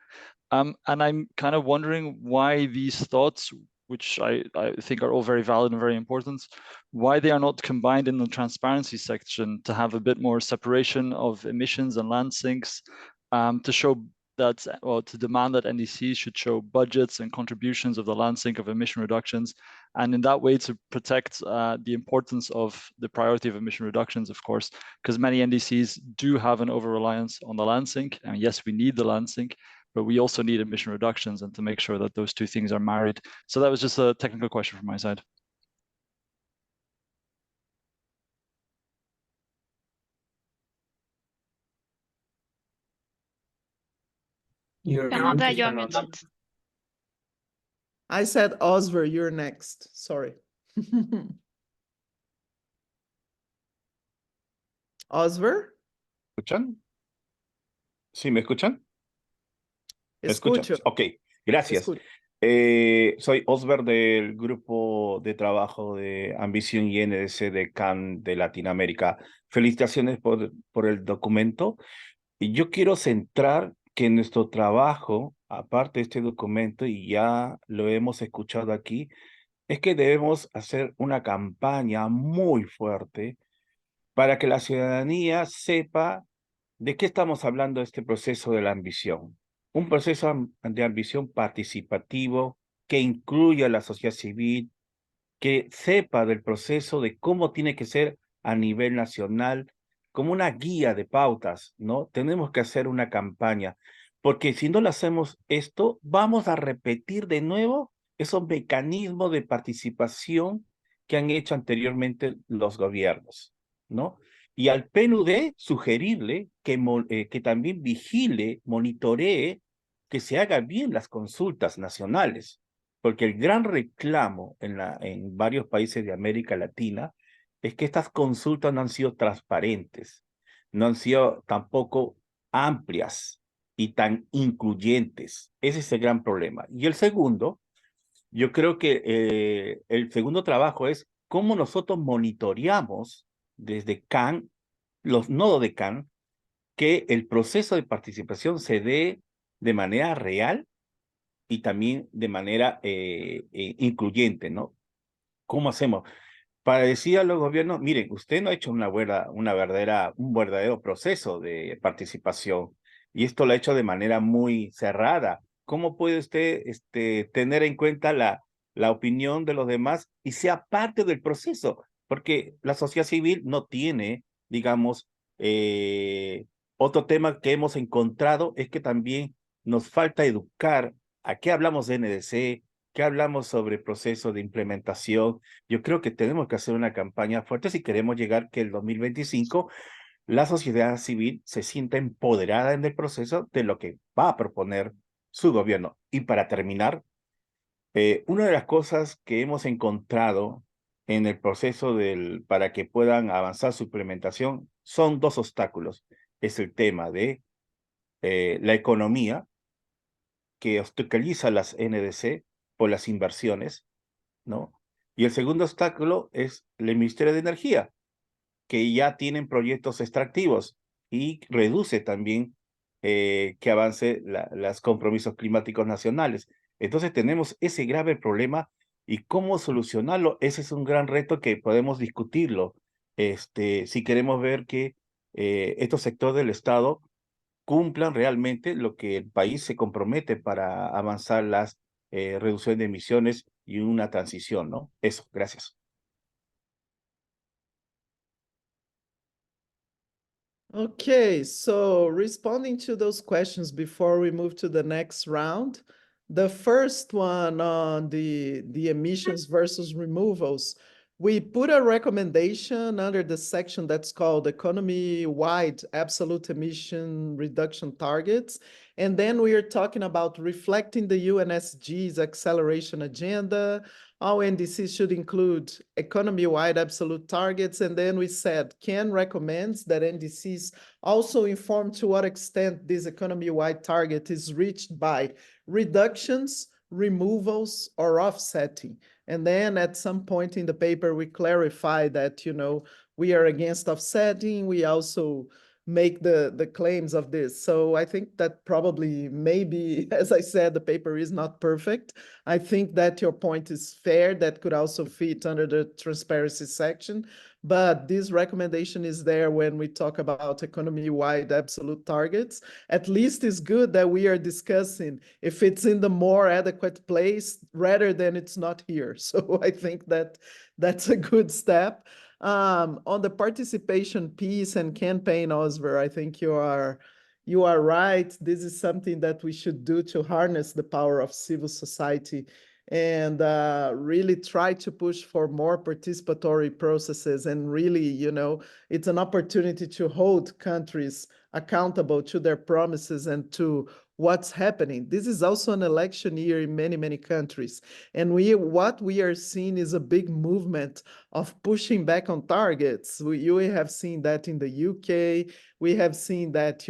And I'm kind of wondering why these thoughts, which I think are all very valid and very important, why they are not combined in the transparency section to have a bit more separation of emissions and land sinks, to show that, well, to demand that NDCs should show budgets and contributions of the land sink of emission reductions, and in that way to protect the importance of the priority of emission reductions, of course, because many NDCs do have an over-reliance on the land sink, and yes, we need the land sink, but we also need emission reductions, and to make sure that those two things are married. So that was just a technical question from my side. Fernanda, you're muted. I said Osver, you're next. Sorry. Osver. ¿Escuchan? ¿Sí me escuchan? ¿Me Escucho. escuchan? Ok, gracias. Escucho. Soy Osber del grupo de trabajo de Ambición y NDC de CAN de Latinoamérica. Felicitaciones por el documento. Y yo quiero centrar que nuestro trabajo, aparte de este documento, y ya lo hemos escuchado aquí, es que debemos hacer una campaña muy fuerte para que la ciudadanía sepa de qué estamos hablando este proceso de la ambición. Un proceso de ambición participativo que incluya a la sociedad civil, que sepa del proceso de cómo tiene que ser a nivel nacional, como una guía de pautas, ¿no? Tenemos que hacer una campaña, porque si no lo hacemos esto, vamos a repetir de nuevo esos mecanismos de participación que han hecho anteriormente los gobiernos, ¿no? Y al PNUD sugerirle que también vigile, monitoree, que se hagan bien las consultas nacionales, porque el gran reclamo en varios países de América Latina es que estas consultas no han sido transparentes, no han sido tampoco amplias y tan incluyentes. Ese es el gran problema. Y el segundo, yo creo que el segundo trabajo es cómo nosotros monitoreamos desde CAN, los nodos de CAN, que el proceso de participación se dé de manera real y también de manera incluyente, ¿no? ¿Cómo hacemos? Para decir a los gobiernos, miren, usted no ha hecho un verdadero proceso de participación y esto lo ha hecho de manera muy cerrada. ¿Cómo puede usted tener en cuenta la opinión de los demás y sea parte del proceso? Porque la sociedad civil no tiene, digamos, otro tema que hemos encontrado es que también nos falta educar. ¿A qué hablamos de NDC? ¿Qué hablamos sobre proceso de implementación? Yo creo que tenemos que hacer una campaña fuerte si queremos llegar que el 2025 la sociedad civil se sienta empoderada en el proceso de lo que va a proponer su gobierno. Y para terminar, una de las cosas que hemos encontrado en el proceso para que puedan avanzar su implementación son dos obstáculos. Es el tema de la economía, que obstaculiza las NDC por las inversiones, ¿no? Y el segundo obstáculo es el Ministerio de Energía, que ya tienen proyectos extractivos y reduce también que avance los compromisos climáticos nacionales. Entonces tenemos ese grave problema y cómo solucionarlo. Ese es un gran reto que podemos discutirlo si queremos ver que estos sectores del Estado cumplan realmente lo que el país se compromete para avanzar las reducciones de emisiones y una transición, ¿no? Eso, gracias. Okay, so responding to those questions before we move to the next round, the first one on the emissions versus removals, we put a recommendation under the section that's called economy-wide absolute emission reduction targets. And then we are talking about reflecting the UNSG's acceleration agenda. All NDCs should include economy-wide absolute targets. And then we said, Ken recommends that NDCs also inform to what extent this economy-wide target is reached by reductions, removals, or offsetting. And then at some point in the paper, we clarify that, we are against offsetting. We also make the claims of this. So I think that probably maybe, as I said, the paper is not perfect. I think that your point is fair. That could also fit under the transparency section. But this recommendation is there when we talk about economy-wide absolute targets. At least it's good that we are discussing if it's in the more adequate place rather than it's not here. So I think that that's a good step. On the participation piece and campaign, Osver, I think you are right. This is something that we should do to harness the power of civil society and really try to push for more participatory processes. And really, it's an opportunity to hold countries accountable to their promises and to what's happening. This is also an election year in many, many countries. And what we are seeing is a big movement of pushing back on targets. You have seen that in the UK. We have seen that,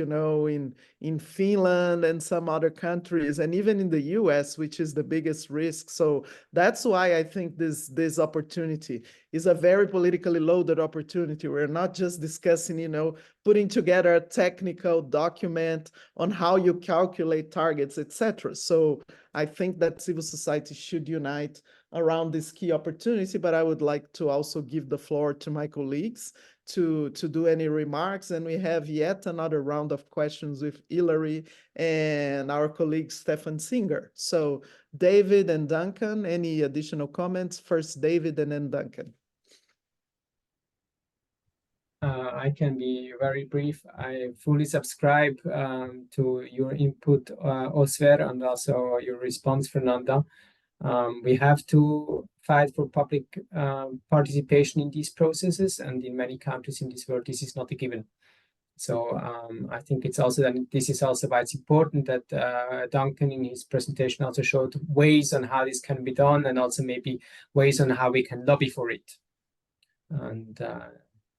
in Finland and some other countries, and even in the US, which is the biggest risk. So that's why I think this opportunity is a very politically loaded opportunity. We're not just discussing, putting together a technical document on how you calculate targets, etc. So I think that civil society should unite around this key opportunity, but I would like to also give the floor to my colleagues to do any remarks. And we have yet another round of questions with Hilary and our colleague Stefan Singer. So David and Duncan, any additional comments? First David and then Duncan. I can be very brief. I fully subscribe to your input, Osver, and also your response, Fernanda. We have to fight for public participation in these processes, and in many countries in this world, this is not a given. So I think it's also that this is also why it's important that Duncan in his presentation also showed ways on how this can be done, and also maybe ways on how we can lobby for it. And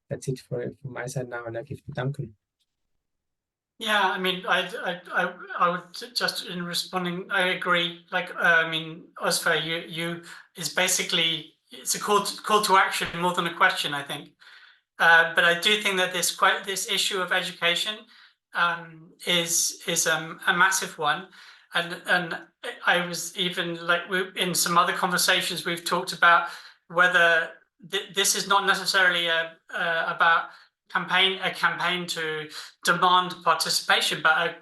that's it from my side now, and I give to Duncan. Yeah, I mean, I would just in responding, I agree. Like, I mean, Osfer, you is basically, it's a call to action more than a question, I think. But I do think that this issue of education is a massive one, and I was even like in some other conversations we've talked about whether this is not necessarily about a campaign to demand participation, but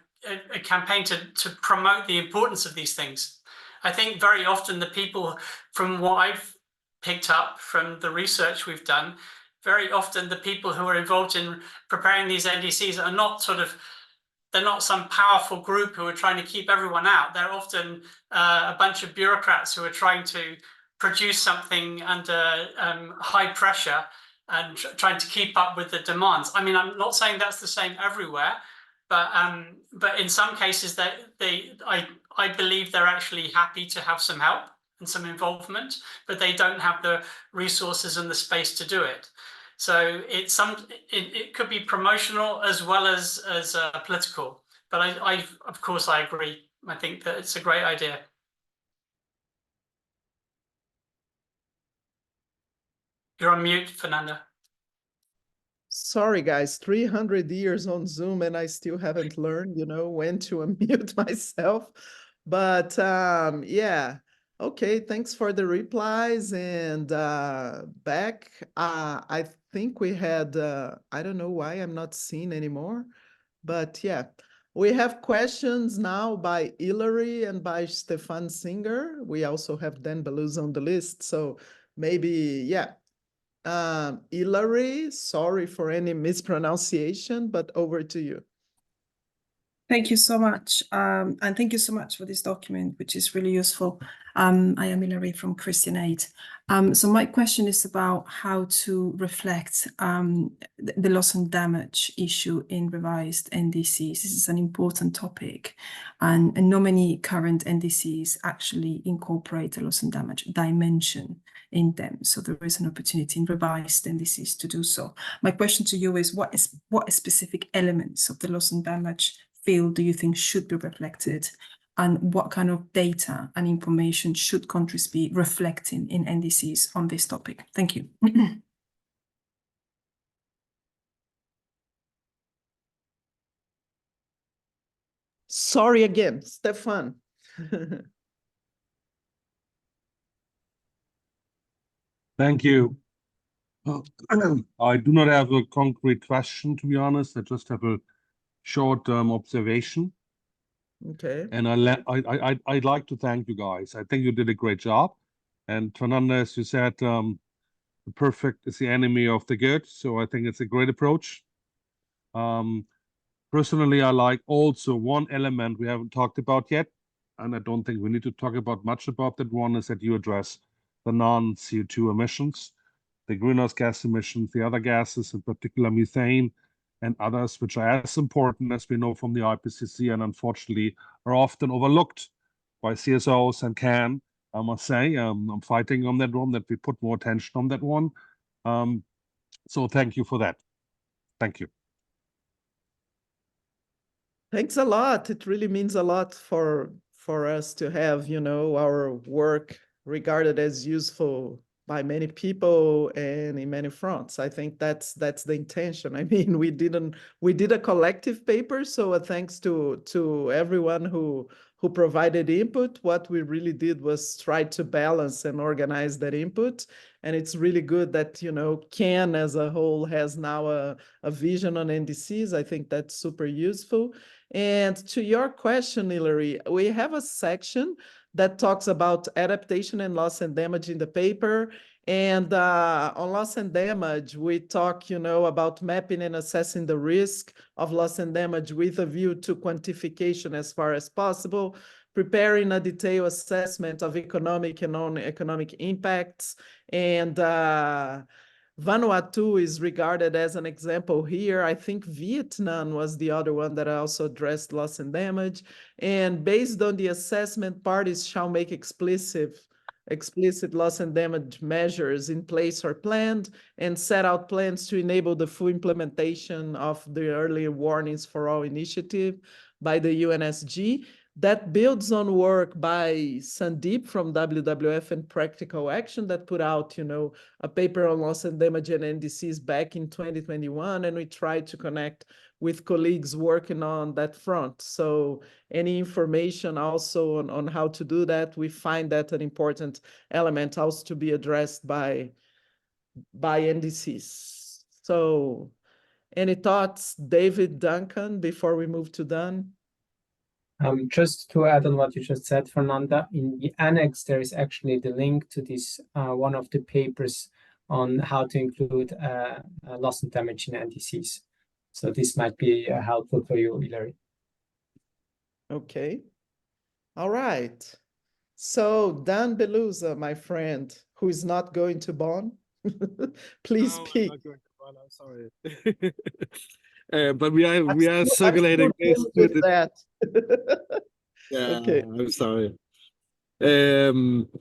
a campaign to promote the importance of these things. I think very often the people, from what I've picked up from the research we've done, very often the people who are involved in preparing these NDCs are not they're not some powerful group who are trying to keep everyone out. They're often a bunch of bureaucrats who are trying to produce something under high pressure and trying to keep up with the demands. I mean, I'm not saying that's the same everywhere, but in some cases I believe they're actually happy to have some help and some involvement, but they don't have the resources and the space to do it. So it could be promotional as well as political. But of course I agree. I think that it's a great idea. You're on mute, Fernanda. Sorry, guys, 300 years on Zoom and I still haven't learned, when to unmute myself. But yeah, Okay, thanks for the replies. And back, I think we had, I don't know why I'm not seeing anymore, but yeah, we have questions now by Hilary and by Stefan Singer. We also have Dan Beluz on the list. So maybe, yeah. Hilary, sorry for any mispronunciation, but over to you. Thank you so much. And thank you so much for this document, which is really useful. I am Hilary from Christian Aid. So my question is about how to reflect the loss and damage issue in revised NDCs. This is an important topic, and not many current NDCs actually incorporate a loss and damage dimension in them. So there is an opportunity in revised NDCs to do so. My question to you is, what specific elements of the loss and damage field do you think should be reflected, and what kind of data and information should countries be reflecting in NDCs on this topic? Thank you. Sorry again, Stefan. Thank you. I do not have a concrete question, to be honest. I just have a short observation. Okay. And I'd like to thank you guys. I think you did a great job. And Fernandez, you said the perfect is the enemy of the good. So I think it's a great approach. Personally, I like also one element we haven't talked about yet, and I don't think we need to talk about much about that one, is that you address the non-CO2 emissions, the greenhouse gas emissions, the other gases, in particular methane, and others, which are as important as we know from the IPCC, and unfortunately are often overlooked by CSOs and can. I must say, I'm fighting on that one, that we put more attention on that one. So thank you for that. Thank you. Thanks a lot. It really means a lot for us to have, you know, our work regarded as useful by many people and in many fronts. I think that's the intention. I mean, we did a collective paper, so thanks to everyone who provided input. What we really did was try to balance and organize that input. And it's really good that, you know, CAN as a whole has now a vision on NDCs. I think that's super useful. And to your question, Hilary, we have a section that talks about adaptation and loss and damage in the paper. And on loss and damage, we talk, you know, about mapping and assessing the risk of loss and damage with a view to quantification as far as possible, preparing a detailed assessment of economic and non-economic impacts. And Vanuatu is regarded as an example here. I think Vietnam was the other one that also addressed loss and damage. And based on the assessment, parties shall make explicit loss and damage measures in place or planned, and set out plans to enable the full implementation of the early warnings for all initiative by the UNSG. That builds on work by Sandeep from WWF and Practical Action that put out, you know, a paper on loss and damage and NDCs back in 2021, and we tried to connect with colleagues working on that front. So any information also on how to do that, we find that an important element also to be addressed by NDCs. So any thoughts, David, Duncan, before we move to Dan? Just to add on what you just said, Fernanda, in the annex, there is actually the link to this, one of the papers on how to include loss and damage in NDCs. So this might be helpful for you, Hilary. Okay. All right. So Dan Belusa, my friend, who is not going to Bonn, please speak. I'm not going to Bonn, I'm sorry. But we are circulating this with that. Yeah, okay. I'm sorry.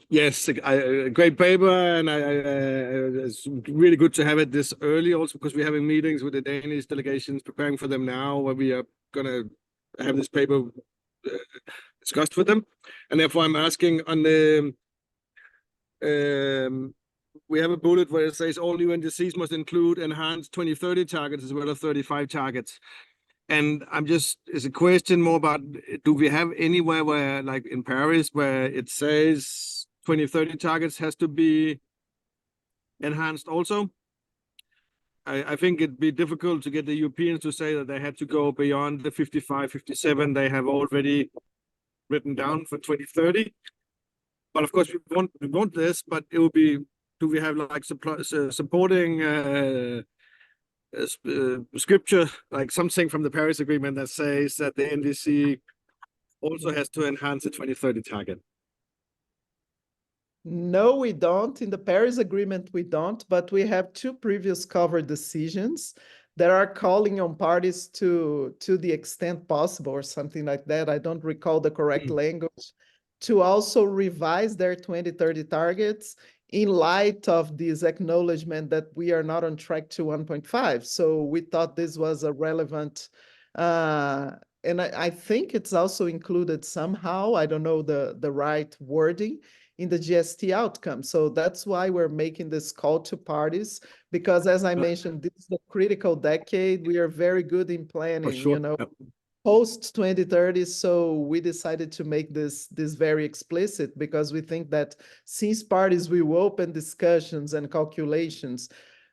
Yes, a great paper, and it's really good to have it this early, also because we're having meetings with the Danish delegations, preparing for them now, where we are gonna have this paper discussed with them, and therefore I'm asking on the we have a bullet where it says all new NDCs must include enhanced 2030 targets as well as 35 targets. And I'm just, it's a question more about, do we have anywhere where, like in Paris, where it says 2030 targets has to be enhanced also. I think it'd be difficult to get the Europeans to say that they had to go beyond the 55, 57 they have already written down for 2030. But of course, we want this, but it will be, do we have like supporting scripture, like something from the Paris Agreement that says that the NDC also has to enhance the 2030 target? No, we don't. In the Paris Agreement, we don't, but we have two previous cover decisions that are calling on parties to the extent possible or something like that. I don't recall the correct language, to also revise their 2030 targets in light of this acknowledgement that we are not on track to 1.5. So we thought this was a relevant, and I think it's also included somehow, I don't know the right wording, in the GST outcome. So that's why we're making this call to parties, because as I mentioned, this is a critical decade. We are very good in planning, sure. you know, post 2030. So we decided to make this very explicit, because we think that since parties will open discussions and calculations,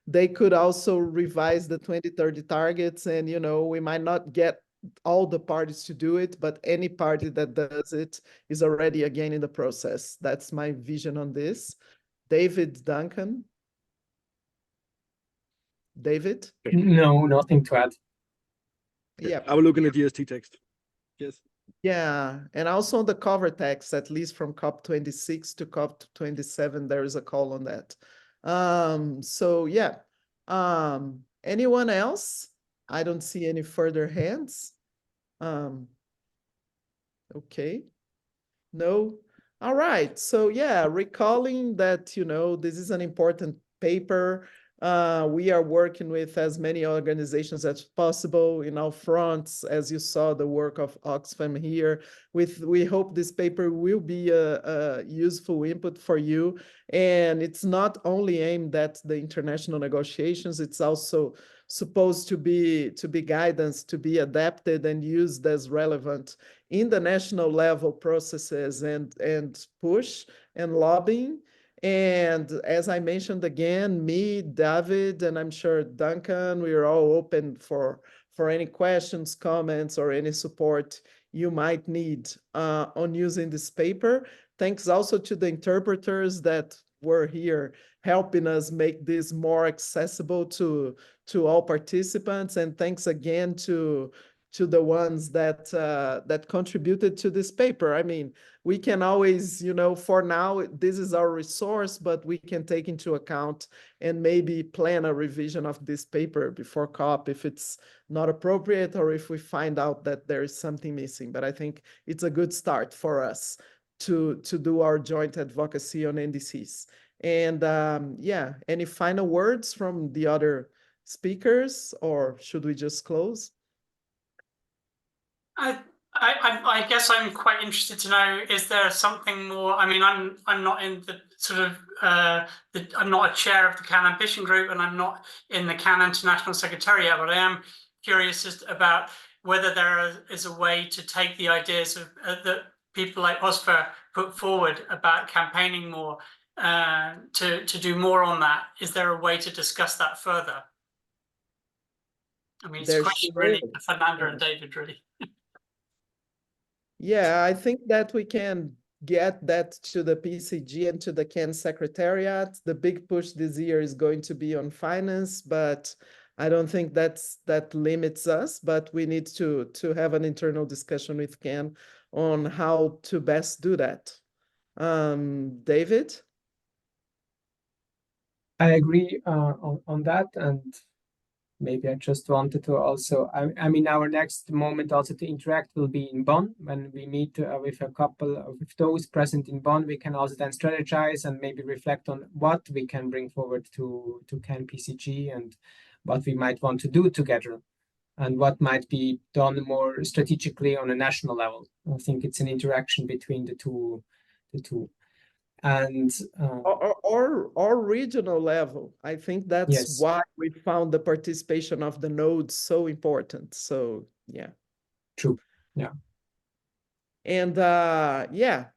they could also revise the 2030 targets. And, you know, we might not get all the parties to do it, but any party that does it is already a gain in the process. That's my vision on this. David, Duncan? David? No, nothing to add. Yeah. I will look in the GST text. Yes. Yeah, and also on the cover text, at least from COP26 to COP27, there is a call on that. So yeah, anyone else? I don't see any further hands. Okay, no. All right, so yeah, recalling that, you know, this is an important paper. We are working with as many organizations as possible in all fronts, as you saw the work of Oxfam here. We hope this paper will be a useful input for you. And it's not only aimed at the international negotiations, it's also supposed to be guidance, to be adapted and used as relevant in the national level processes and push and lobbying. And as I mentioned again, me, David, and I'm sure Duncan, we are all open for any questions, comments, or any support you might need on using this paper. Thanks also to the interpreters that were here helping us make this more accessible to all participants. And thanks again to the ones that contributed to this paper. I mean, we can always, you know, for now, this is our resource, but we can take into account and maybe plan a revision of this paper before COP if it's not appropriate or if we find out that there is something missing. But I think it's a good start for us to do our joint advocacy on NDCs. And yeah, any final words from the other speakers, or should we just close? I guess I'm quite interested to know, is there something more? I mean, I'm not in the sort of I'm not a chair of the CAN Ambition Group, and I'm not in the CAN International Secretariat, but I am curious about whether there is a way to take the ideas of that people like Oscar put forward about campaigning more, to do more on that. Is there a way to discuss that further? I mean, it's a question really for Fernanda and David, really. Yeah, I think that we can get that to the PCG and to the CAN Secretariat. The big push this year is going to be on finance, but I don't think that limits us, but we need to have an internal discussion with CAN on how to best do that. David? I agree on that, and maybe I just wanted to also, I mean, our next moment also to interact will be in Bonn. When we meet with a couple of those present in Bonn, we can also then strategize and maybe reflect on what we can bring forward to CAN PCG and what we might want to do together and what might be done more strategically on a national level. I think it's an interaction between the two. And or regional level. I think that's yes. why we found the participation of the nodes so important. So yeah. True. Yeah. And yeah,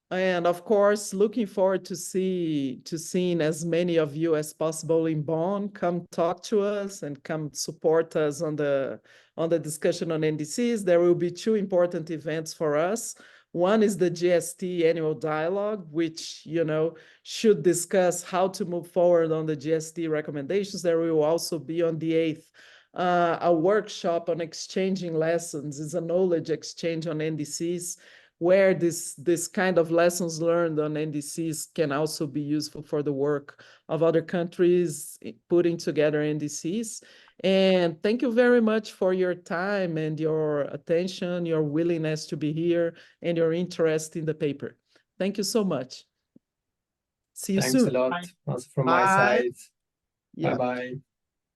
And of course, looking forward to seeing as many of you as possible in Bonn. Come talk to us and come support us on the discussion on NDCs. There will be two important events for us. One is the GST annual dialogue, which, you know, should discuss how to move forward on the GST recommendations. There will also be on the 8th a workshop on exchanging lessons. It's a knowledge exchange on NDCs, where this kind of lessons learned on NDCs can also be useful for the work of other countries putting together NDCs. And thank you very much for your time and your attention, your willingness to be here, and your interest in the paper. Thank you so much. See you Thanks soon. a lot. Bye. Also from my Bye. side. Yeah. Bye-bye.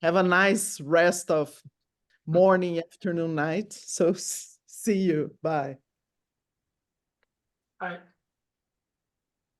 Have a nice rest of morning, afternoon, night. So see you. Bye. Bye.